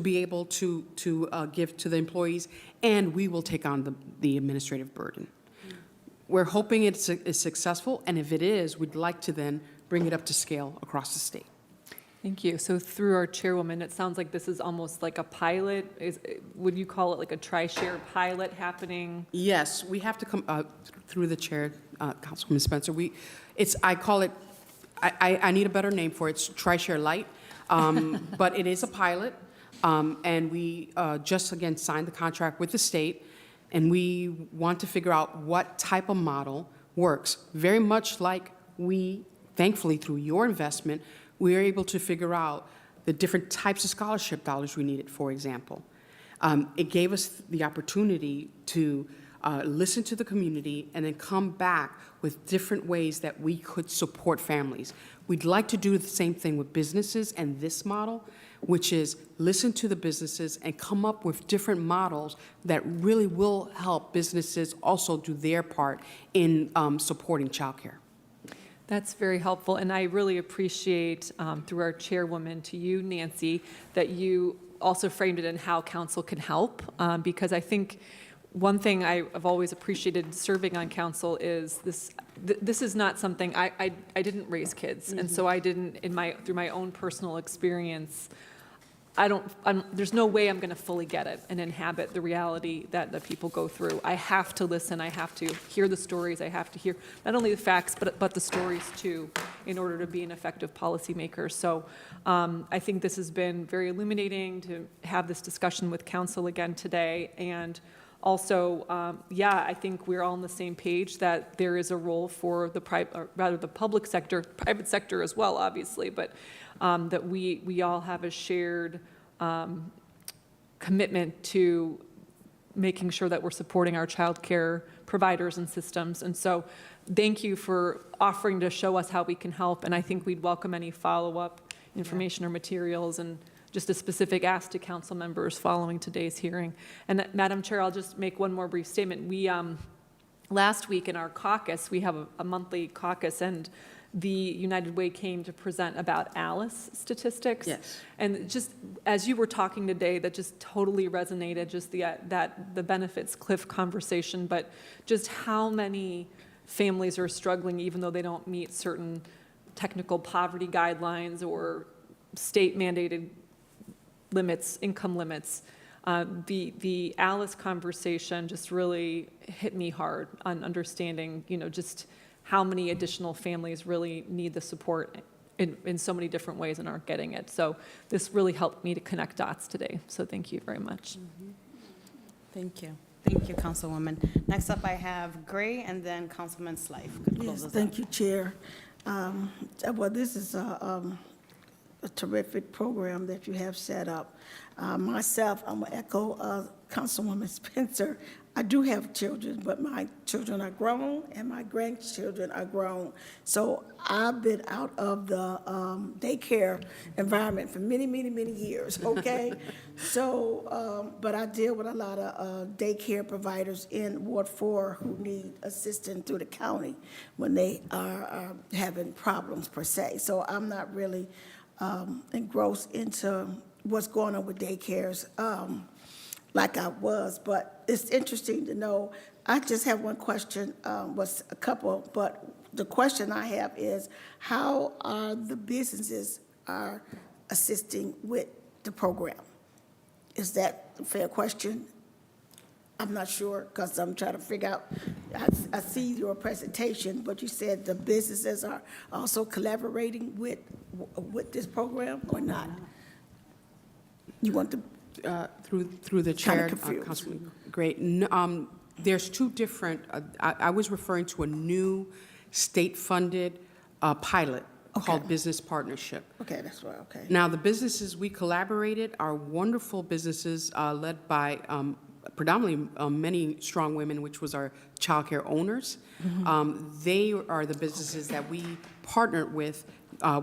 be able to give to the employees, and we will take on the administrative burden. We're hoping it's successful, and if it is, we'd like to then bring it up to scale across the state. Thank you. So through our chairwoman, it sounds like this is almost like a pilot. Would you call it like a tri-share pilot happening? Yes, we have to come, through the chair, Councilwoman Spencer, I call it, I need a better name for it, it's Tri-Share Light, but it is a pilot, and we just, again, signed the contract with the state, and we want to figure out what type of model works. Very much like we, thankfully, through your investment, we are able to figure out the different types of scholarship dollars we needed, for example. It gave us the opportunity to listen to the community and then come back with different ways that we could support families. We'd like to do the same thing with businesses and this model, which is listen to the businesses and come up with different models that really will help businesses also do their part in supporting childcare. That's very helpful, and I really appreciate, through our chairwoman to you, Nancy, that you also framed it in how council can help, because I think one thing I've always appreciated serving on council is this is not something, I didn't raise kids, and so I didn't, through my own personal experience, there's no way I'm going to fully get it and inhabit the reality that people go through. I have to listen, I have to hear the stories, I have to hear not only the facts, but the stories too, in order to be an effective policymaker. So I think this has been very illuminating to have this discussion with council again today. And also, I think we're all on the same page that there is a role for the public sector, private sector as well, obviously, but that we all have a shared commitment to making sure that we're supporting our child care providers and systems. And so thank you for offering to show us how we can help. And I think we'd welcome any follow-up information or materials and just a specific ask to council members following today's hearing. And Madam Chair, I'll just make one more brief statement. We, last week in our caucus, we have a monthly caucus, and the United Way came to present about ALICE statistics. Yes. And just as you were talking today, that just totally resonated, just the benefits cliff conversation, but just how many families are struggling even though they don't meet certain technical poverty guidelines or state mandated limits, income limits. The ALICE conversation just really hit me hard on understanding, just how many additional families really need the support in so many different ways and aren't getting it. So this really helped me to connect dots today. So thank you very much. Thank you. Thank you, Councilwoman. Next up, I have Gray and then Councilman Slife. Could close Yes, us thank out. you, Chair. Well, this is a terrific program that you have set up. Myself, I'm going to echo Councilwoman Spencer. I do have children, but my children are grown and my grandchildren are grown. So I've been out of the daycare environment for many, many, many years, okay? So, but I deal with a lot of daycare providers in Ward 4 who need assistance through the county when they are having problems per se. So I'm not really engrossed into what's going on with daycares like I was, but it's interesting to know. I just have one question, was a couple, but the question I have is, how are the businesses are assisting with the program? Is that a fair question? I'm not sure, because I'm trying to figure out, I see your presentation, but you said the businesses are also collaborating with this program or not? You want to? Through the chair, confused. Councilman Gray, there's two different, I was referring to a new state-funded pilot called Business Partnership. Okay, that's right, okay. Now, the businesses we collaborated are wonderful businesses led by predominantly many strong women, which was our childcare owners. They are the businesses that we partnered with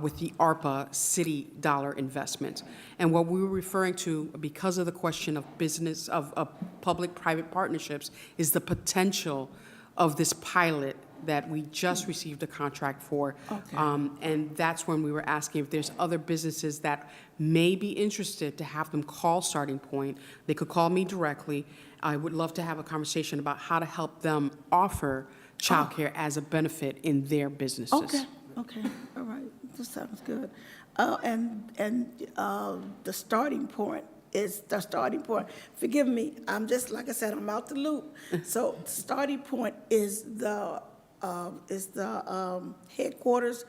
with the ARPA city dollar investment. And what we were referring to, because of the question of business, of public-private partnerships, is the potential of this pilot that we just received a contract for. Okay. And that's when we were asking if there's other businesses that may be interested to have them call Starting Point. They could call me directly. I would love to have a conversation about how to help them offer childcare as a benefit in their businesses. Okay, okay, all right, that sounds good. The starting point is the starting point. Forgive me, I'm just, like I said, I'm out the loop. So the starting point is the headquarters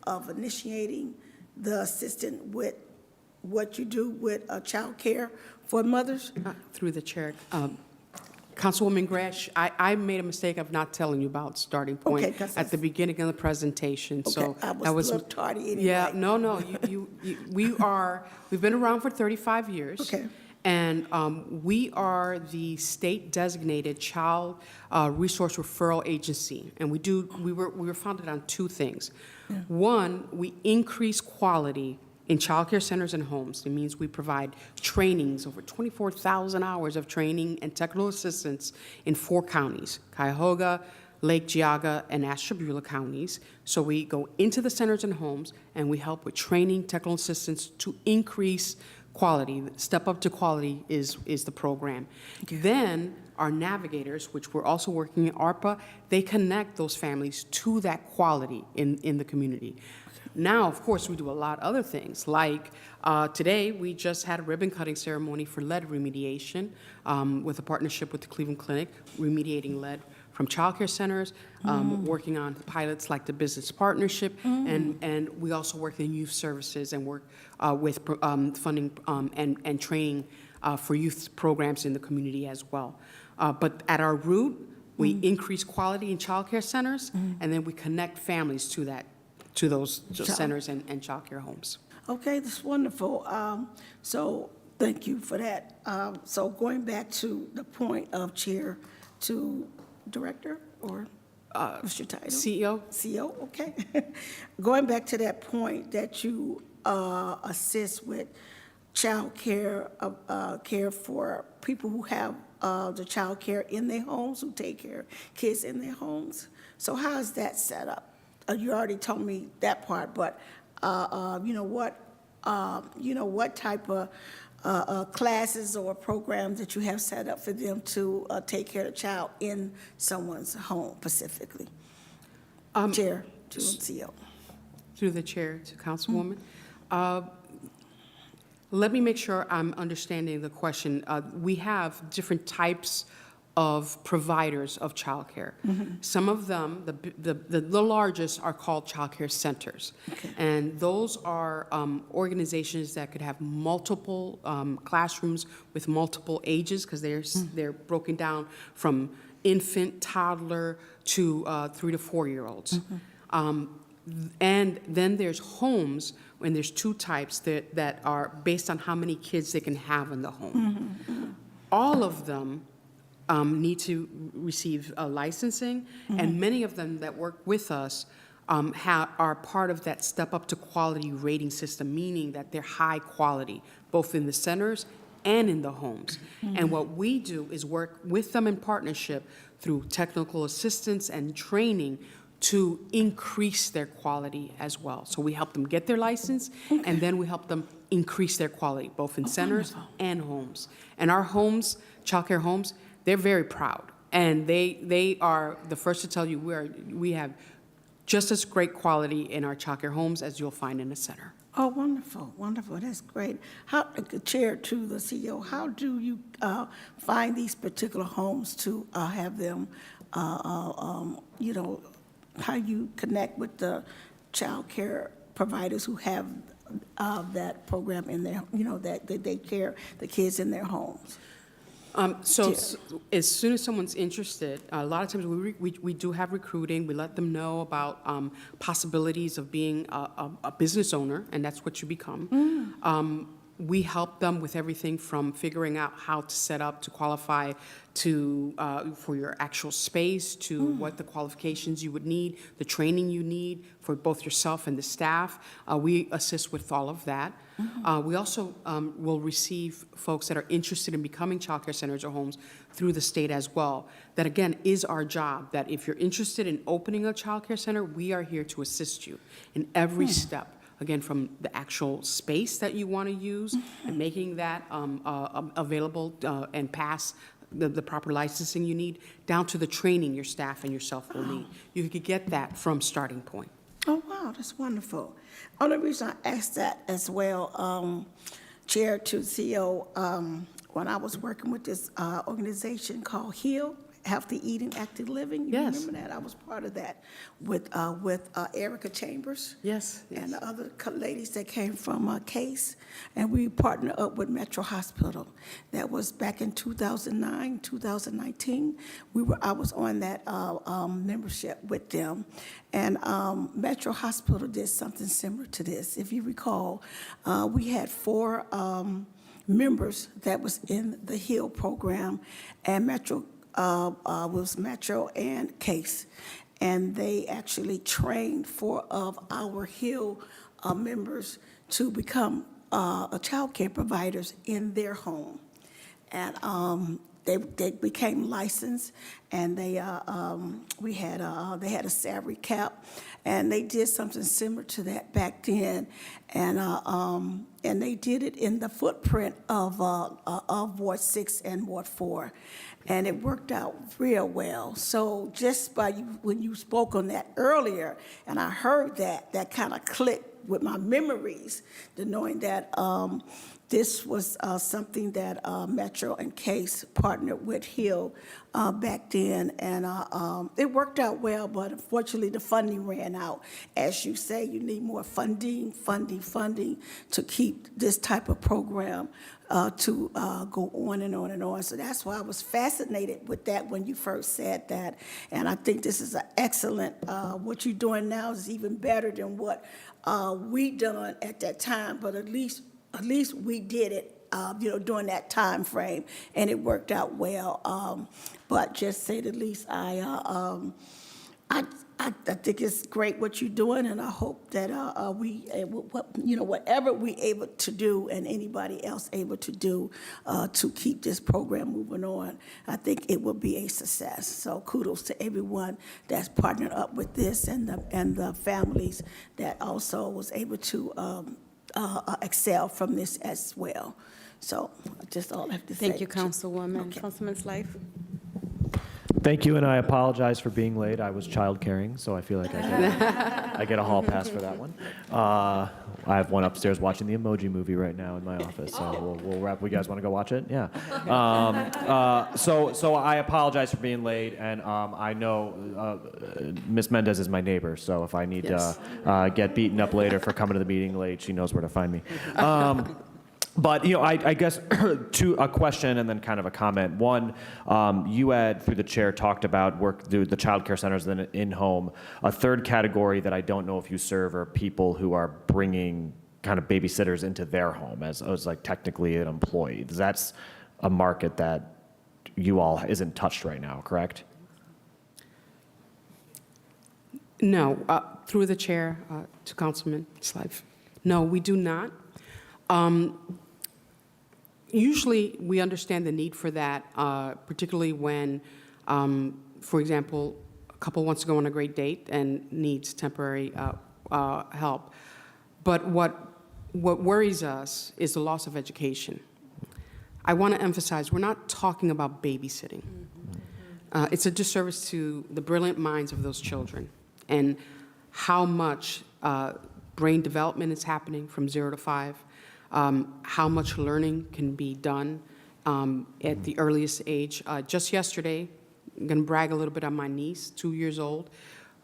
of initiating the assistant with what you do with child care for mothers? Through the chair, Councilwoman Gresh, I made a mistake of not telling you about Starting Point Okay, 'cause at the beginning of the presentation, so. Okay, I that was a little tardy anyway. Yeah, no, we've been around for 35 years. Okay. And we are the state-designated child resource referral agency, and we were founded on two things. One, we increase quality in child care centers and homes. It means we provide trainings, over 24,000 hours of training and technical assistance in 4 counties, Cuyahoga, Lake Geauga, and Ashtabula counties. So we go into the centers and homes, and we help with training, technical assistance to increase quality. Step Up to Quality is the program. Then our navigators, which we're also working in ARPA, they connect those families to that quality in the community. Now, of course, we do a lot of other things, like today, we just had a ribbon-cutting ceremony for lead remediation with a partnership with the Cleveland Clinic, remediating lead from childcare centers, working on pilots like the business partnership, and we also work in youth services and work with funding and training for youth programs in the community as well. But at our root, we increase quality in childcare centers, and then we connect families to those centers and childcare homes. Okay, that's wonderful. So thank you for that. So going back to the point of chair to director, or what's your title? CEO? CEO, okay. Going back to that point that you assist with child care, care for people who have the child care in their homes, who take care of kids in their homes. So how is that set up? You already told me that part, but what type of classes or programs that you have set up for them to take care of the child in someone's home specifically? Chair to CEO. Through the chair to Councilwoman. Let me make sure I'm understanding the question. We have different types of providers of childcare. Some of them, the largest, are called childcare centers. Okay. And those are organizations that could have multiple classrooms with multiple ages, because they're broken down from infant, toddler to 3 to 4-year-olds. And then there's homes, and there's 2 types that are based on how many kids they can have in the home. All of them need to receive licensing, and many of them that work with us are part of that Step Up to Quality rating system, meaning that they're high quality, both in the centers and in the homes. And what we do is work with them in partnership through technical assistance and training to increase their quality as well. So we help them get their license, and then we help them increase their quality, both in centers and homes. And our homes, childcare homes, they're very proud, and they are the first to tell you we have just as great quality in our childcare homes as you'll find in a center. Oh, wonderful, wonderful, that's great. How, Chair to the CEO, how do you find these particular homes to have them, how you connect with the child care providers who have that program in their, that they care the kids in their homes? So as soon as someone's interested, a lot of times we do have recruiting. We let them know about possibilities of being a business owner, and that's what you become. We help them with everything from figuring out how to set up to qualify to, for your actual space, to what the qualifications you would need, the training you need for both yourself and the staff. We assist with all of that. We also will receive folks that are interested in becoming child care centers or homes through the state as well. That, again, is our job, that if you're interested in opening a child care center, we are here to assist you in every step. Again, from the actual space that you want to use and making that available and pass the proper licensing you need, down to the training your staff and yourself will need. You could get that from Starting Point. Oh, wow, that's wonderful. Only reason I asked that as well, Chair to CEO, when I was working with this organization called HEAL, Healthy Eating, Active Living. You Yes. remember that? I was part of that with Erica Chambers. Yes. And the other ladies that came from CASE, and we partnered up with Metro Hospital. That was back in 2009, 2019. I was on that membership with them, and Metro Hospital did something similar to this. If you recall, we had 4 members that was in the HEAL program, and Metro was Metro and CASE, and they actually trained 4 of our HEAL members to become child care providers in their home. And they became licensed, and they had a salary cap, and they did something similar to that back then, and they did it in the footprint of Ward 6 and Ward 4. And it worked out real well. So just by when you spoke on that earlier, and I heard that kind of clicked with my memories, the knowing that this was something that Metro and CASE partnered with HEAL back then, and it worked out well, but unfortunately the funding ran out. As you say, you need more funding to keep this type of program to go on and on and on. So that's why I was fascinated with that when you first said that, and I think this is an excellent, what you're doing now is even better than what we done at that time, but at least we did it, during that time frame, and it worked out well. But just say the least, I think it's great what you're doing, and I hope that whatever we able to do, and anybody else able to do to keep this program moving on, I think it will be a success. So kudos to everyone that's partnered up with this, and the families that also was able to excel from this as well. So just all I have to say. Thank you, Councilwoman. Okay. Councilman's Life. Thank you, and I apologize for being late. I was child caring, so I feel like I get a hall pass for that one. I have one upstairs watching the Emoji Movie right now in my office, so we'll wrap. You guys want to go watch it? Yeah. So I apologize for being late, and I know Ms. Mendez is my neighbor, so if I need to get beaten up later for coming to the meeting late, she knows where to find me. But, I guess a question and then kind of a comment. One, you had, through the chair, talked about work through the child care centers and in-home. A third category that I don't know if you serve are people who are bringing kind of babysitters into their home as like technically an employee. That's a market that you all isn't touched right now, correct? No, through the chair to Councilman Slife. No, we do not. Usually, we understand the need for that, particularly when, for example, a couple wants to go on a great date and needs temporary help. But what worries us is the loss of education. I want to emphasize, we're not talking about babysitting. It's a disservice to the brilliant minds of those children and how much brain development is happening from 0 to 5. How much learning can be done at the earliest age. Just yesterday, I'm going to brag a little bit on my niece, 2 years old.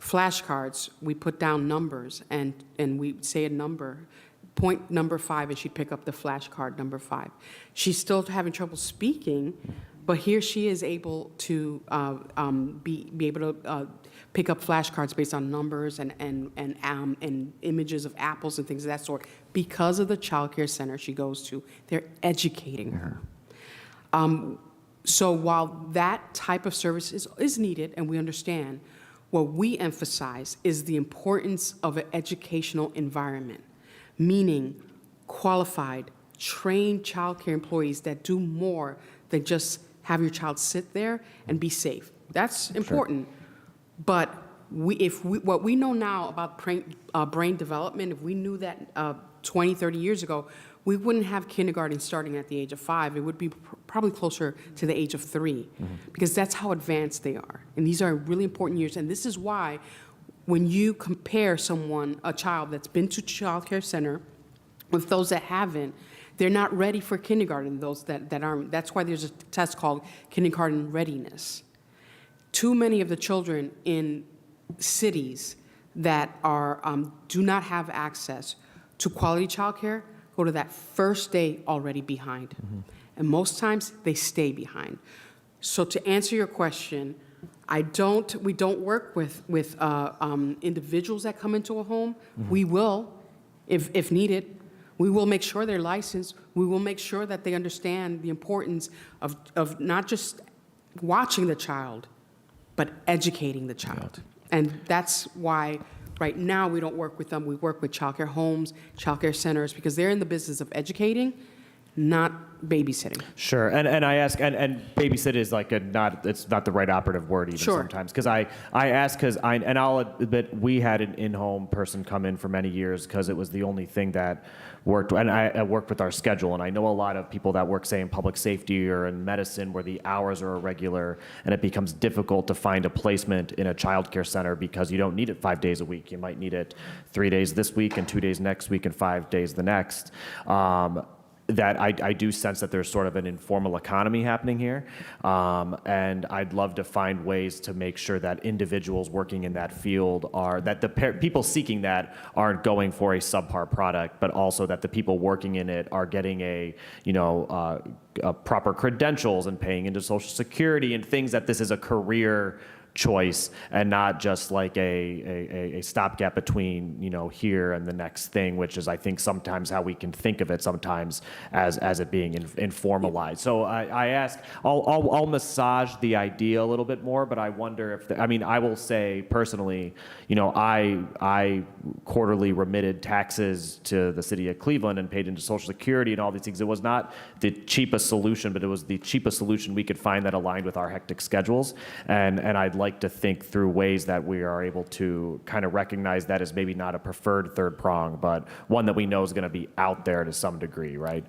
Flashcards, we put down numbers, and we say a number, point number 5, and she'd pick up the flashcard number 5. She's still having trouble speaking, but here she is able to be able to pick up flashcards based on numbers and images of apples and things of that sort because of the child care center she goes to. They're educating her. So while that type of service is needed, and we understand, what we emphasize is the importance of an educational environment, meaning qualified, trained child care employees that do more than just have your child sit there and be safe. That's important. But what we know now about brain development, if we knew that 20, 30 years ago, we wouldn't have kindergarten starting at the age of 5. It would be probably closer to the age of 3, because that's how advanced they are. And these are really important years. And this is why when you compare a child that's been to child care center with those that haven't, they're not ready for kindergarten, those that aren't. That's why there's a test called kindergarten readiness. Too many of the children in cities that do not have access to quality childcare go to that first day already behind. And most times they stay behind. So to answer your question, we don't work with individuals that come into a home. We will, if needed. We will make sure they're licensed. We will make sure that they understand the importance of not just watching the child, but educating the child. And that's why right now we don't work with them. We work with childcare homes, childcare centers, because they're in the business of educating, not babysitting. Sure, and I ask, and babysit is like it's not the right operative word even sometimes, because I ask, and I'll admit, we had an in-home person come in for many years because it was the only thing that worked, and I worked with our schedule, and I know a lot of people that work, say, in public safety or in medicine where the hours are irregular, and it becomes difficult to find a placement in a child care center because you don't need it 5 days a week. You might need it 3 days this week and 2 days next week and 5 days the next. That I do sense that there's sort of an informal economy happening here, and I'd love to find ways to make sure that individuals working in that field that the people seeking that aren't going for a subpar product, but also that the people working in it are getting proper credentials and paying into Social Security and things, that this is a career choice and not just like a stopgap between here and the next thing, which is I think sometimes how we can think of it sometimes as it being informalized. So I ask, I'll massage the idea a little bit more, but I wonder if I will say personally, I quarterly remitted taxes to the city of Cleveland and paid into Social Security and all these things. It was not the cheapest solution, but it was the cheapest solution we could find that aligned with our hectic schedules, and I'd like to think through ways that we are able to kind of recognize that as maybe not a preferred third prong, but one that we know is going to be out there to some degree, right?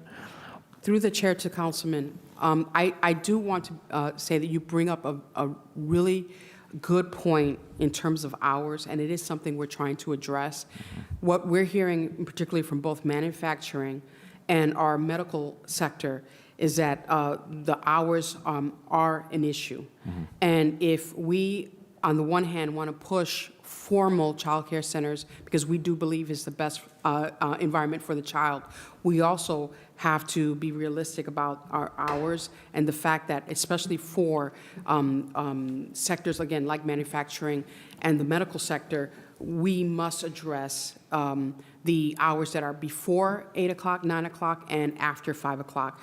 Through the chair to Councilman, I do want to say that you bring up a really good point in terms of hours, and it is something we're trying to address. What we're hearing, particularly from both manufacturing and our medical sector, is that the hours are an issue. And if we, on the one hand, want to push formal child care centers, because we do believe is the best environment for the child, we also have to be realistic about our hours and the fact that, especially for sectors, again, like manufacturing and the medical sector, we must address the hours that are before 8 o'clock, 9 o'clock, and after 5 o'clock.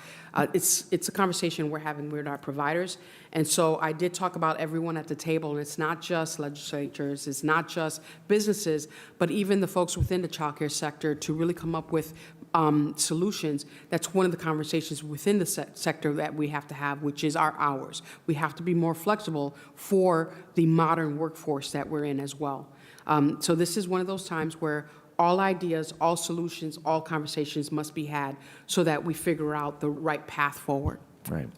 It's a conversation we're having with our providers. And so I did talk about everyone at the table, and it's not just legislatures, it's not just businesses, but even the folks within the child care sector to really come up with solutions. That's one of the conversations within the sector that we have to have, which is our hours. We have to be more flexible for the modern workforce that we're in as well. So this is one of those times where all ideas, all solutions, all conversations must be had so that we figure out the right path forward. Right.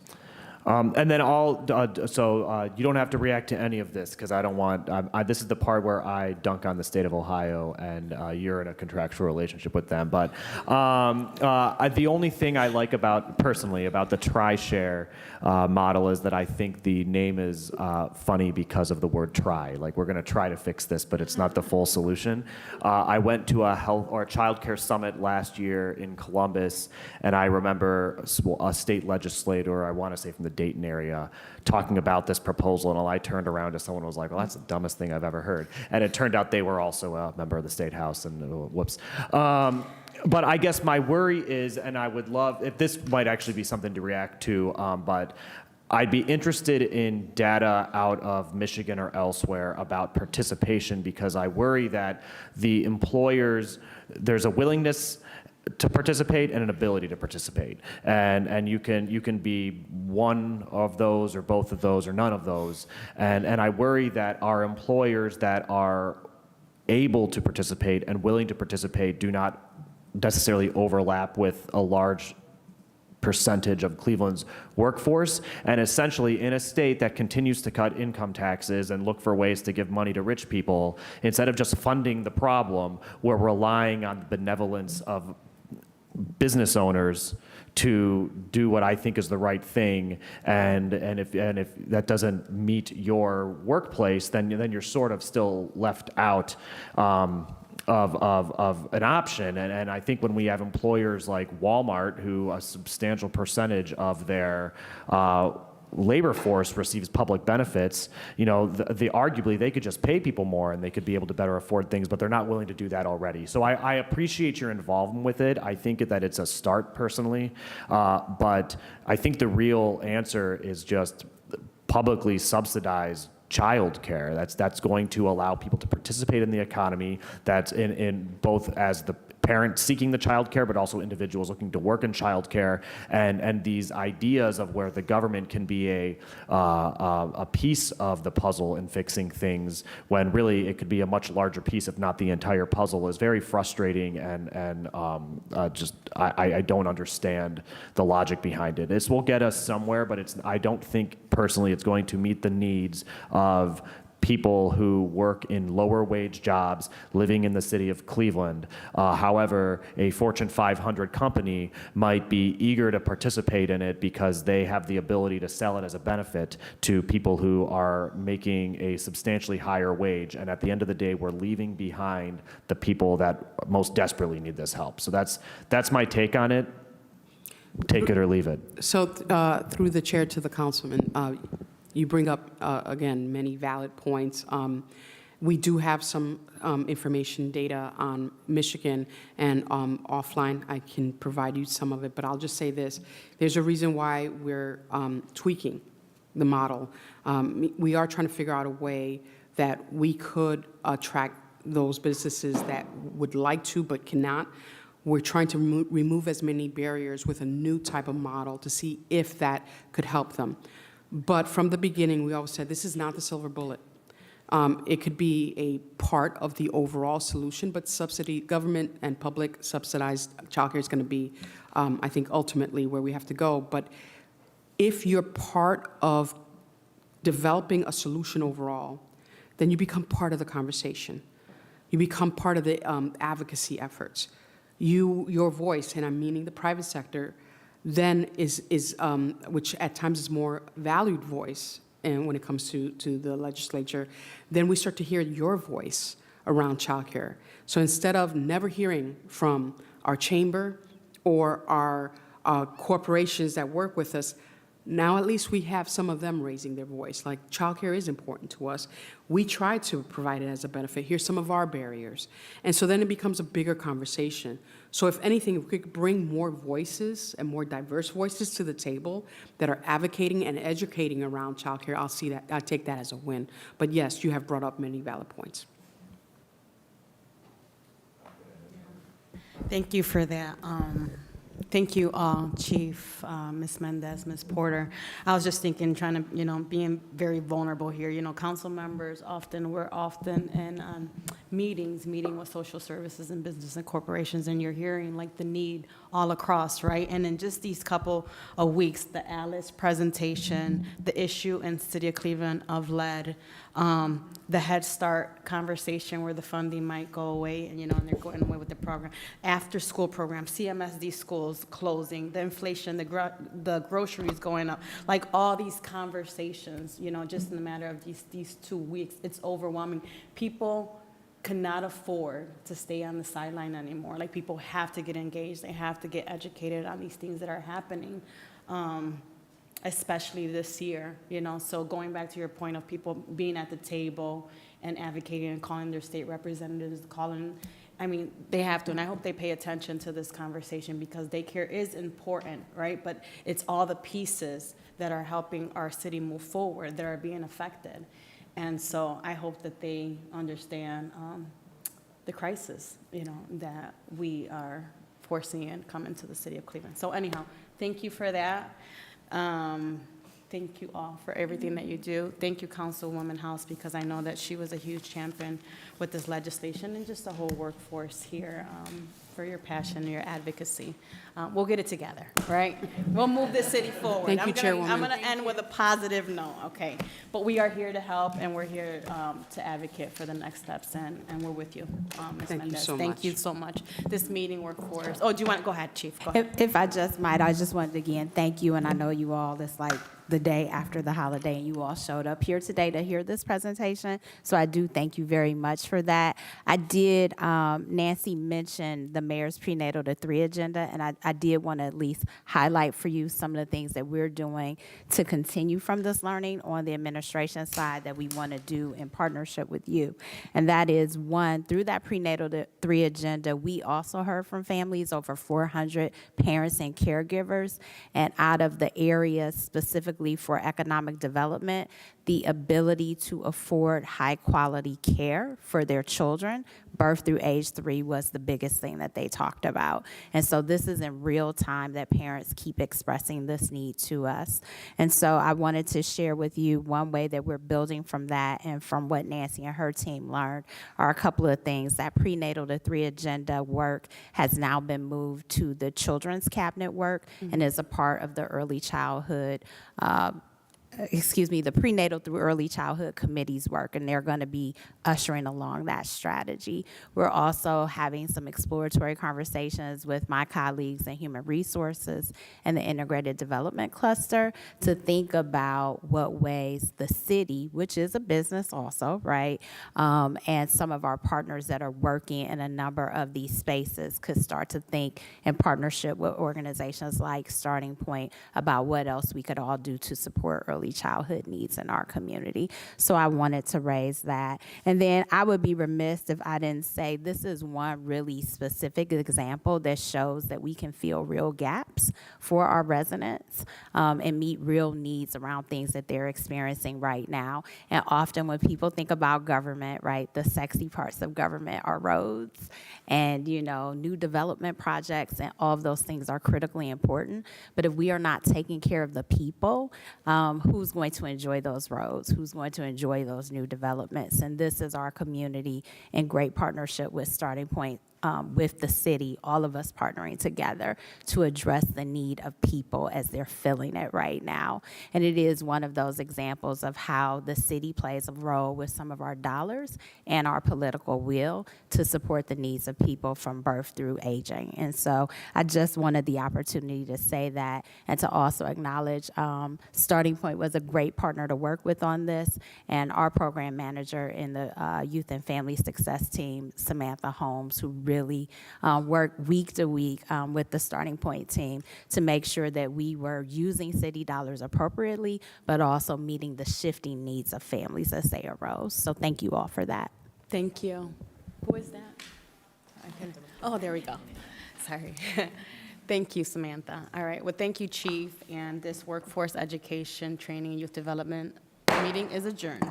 And then you don't have to react to any of this because I don't want, this is the part where I dunk on the state of Ohio and you're in a contractual relationship with them. But the only thing I like personally about the TriShare model is that I think the name is funny because of the word try. Like we're going to try to fix this, but it's not the full solution. I went to a health or child care summit last year in Columbus, and I remember a state legislator, I want to say from the Dayton area, talking about this proposal, and I turned around to someone and was like, well, that's the dumbest thing I've ever heard. And it turned out they were also a member of the State House, and whoops. But I guess my worry is, and I would love, if this might actually be something to react to, but I'd be interested in data out of Michigan or elsewhere about participation, because I worry that the employers, there's a willingness to participate and an ability to participate, and you can be one of those or both of those or none of those, and I worry that our employers that are able to participate and willing to participate do not necessarily overlap with a large percentage of Cleveland's workforce, and essentially in a state that continues to cut income taxes and look for ways to give money to rich people, instead of just funding the problem, we're relying on the benevolence of business owners to do what I think is the right thing, and if that doesn't meet your workplace, then you're sort of still left out of an option. And I think when we have employers like Walmart, who a substantial percentage of their labor force receives public benefits, arguably they could just pay people more and they could be able to better afford things, but they're not willing to do that already. So I appreciate your involvement with it. I think that it's a start personally, but I think the real answer is just publicly subsidized childcare. That's going to allow people to participate in the economy. That's in both as the parent seeking the child care, but also individuals looking to work in child care, and these ideas of where the government can be a piece of the puzzle in fixing things, when really it could be a much larger piece, if not the entire puzzle, is very frustrating, and I don't understand the logic behind it. This will get us somewhere, but I don't think personally it's going to meet the needs of people who work in lower wage jobs living in the city of Cleveland. However, a Fortune 500 company might be eager to participate in it because they have the ability to sell it as a benefit to people who are making a substantially higher wage. And at the end of the day, we're leaving behind the people that most desperately need this help. So that's my take on it. Take it or leave it. So through the chair to the councilman, you bring up, again, many valid points. We do have some information data on Michigan, and offline I can provide you some of it, but I'll just say this. There's a reason why we're tweaking the model. We are trying to figure out a way that we could attract those businesses that would like to but cannot. We're trying to remove as many barriers with a new type of model to see if that could help them. But from the beginning, we always said this is not the silver bullet. It could be a part of the overall solution, but government and public subsidized childcare is going to be, I think, ultimately where we have to go. But if you're part of developing a solution overall, then you become part of the conversation. You become part of the advocacy efforts. Your voice, and I'm meaning the private sector, then is which at times is more valued voice, and when it comes to the legislature, then we start to hear your voice around childcare. So instead of never hearing from our chamber or our corporations that work with us, now at least we have some of them raising their voice, like childcare is important to us. We try to provide it as a benefit. Here's some of our barriers. And so then it becomes a bigger conversation. So if anything, if we could bring more voices and more diverse voices to the table that are advocating and educating around childcare, I'll take that as a win. But yes, you have brought up many valid points. Thank you for that. Thank you all, Chief, Ms. Mendez, Ms. Porter. I was just thinking, trying to, being very vulnerable here. Council members we're often in meeting with social services and business and corporations, and you're hearing like the need all across, right? And in just these couple of weeks, the Alice presentation, the issue in City of Cleveland of lead, the Head Start conversation where the funding might go away, and and they're going away with the program, after school program, CMSD schools closing, the inflation, the groceries going up, like all these conversations, just in the matter of these 2 weeks, it's overwhelming. People cannot afford to stay on the sideline anymore. Like, people have to get engaged, they have to get educated on these things that are happening. Especially this year, so going back to your point of people being at the table and advocating and calling their state representatives, calling I mean, they have to, and I hope they pay attention to this conversation because daycare is important, right? But it's all the pieces that are helping our city move forward that are being affected. And so I hope that they understand the crisis, that we are foreseeing coming to the city of Cleveland. So anyhow, thank you for that. Thank you all for everything that you do. Thank you, Councilwoman House, because I know that she was a huge champion with this legislation and just the whole workforce here for your passion and your advocacy. We'll get it together, right? We'll move this city forward. Thank you, I'm Chairwoman. going to end with a positive note, okay? But we are here to help, and we're here to advocate for the next steps, and we're with you, Ms. Thank you Mendez. so Thank much. you so much. This meeting workforce, oh, do you want to, go ahead, Chief, go ahead. If I just might, I just wanted to again thank you, and I know you all, it's like the day after the holiday, and you all showed up here today to hear this presentation, so I do thank you very much for that. I did, Nancy mentioned the mayor's prenatal to 3 agenda, and I did want to at least highlight for you some of the things that we're doing to continue from this learning on the administration side that we want to do in partnership with you. And that is, one, through that prenatal to 3 agenda, we also heard from families, over 400 parents and caregivers, and out of the areas specifically for economic development, the ability to afford high-quality care for their children, birth through age 3 was the biggest thing that they talked about. And so this is in real time that parents keep expressing this need to us. And so I wanted to share with you one way that we're building from that and from what Nancy and her team learned are a couple of things. That prenatal to 3 agenda work has now been moved to the Children's Cabinet work and is a part of the early childhood the prenatal through early childhood committee's work, and they're going to be ushering along that strategy. We're also having some exploratory conversations with my colleagues in human resources and the integrated development cluster to think about what ways the city, which is a business also, right, and some of our partners that are working in a number of these spaces could start to think in partnership with organizations like Starting Point about what else we could all do to support early childhood needs in our community. So I wanted to raise that. And then I would be remiss if I didn't say this is one really specific example that shows that we can fill real gaps for our residents and meet real needs around things that they're experiencing right now. And often when people think about government, right, the sexy parts of government are roads and, new development projects, and all of those things are critically important. But if we are not taking care of the people, who's going to enjoy those roads? Who's going to enjoy those new developments? And this is our community in great partnership with Starting Point, with the city, all of us partnering together to address the need of people as they're feeling it right now. And it is one of those examples of how the city plays a role with some of our dollars and our political will to support the needs of people from birth through aging. And so I just wanted the opportunity to say that and to also acknowledge Starting Point was a great partner to work with on this, and our program manager in the Youth and Family Success team, Samantha Holmes, who really worked week to week with the Starting Point team to make sure that we were using city dollars appropriately, but also meeting the shifting needs of families as they arose. So thank you all for that. Thank you. Who is that? Oh, there we go. Sorry. Thank you, Samantha. All right, well, thank you, Chief, and this Workforce Education, Training, and Youth Development meeting is adjourned.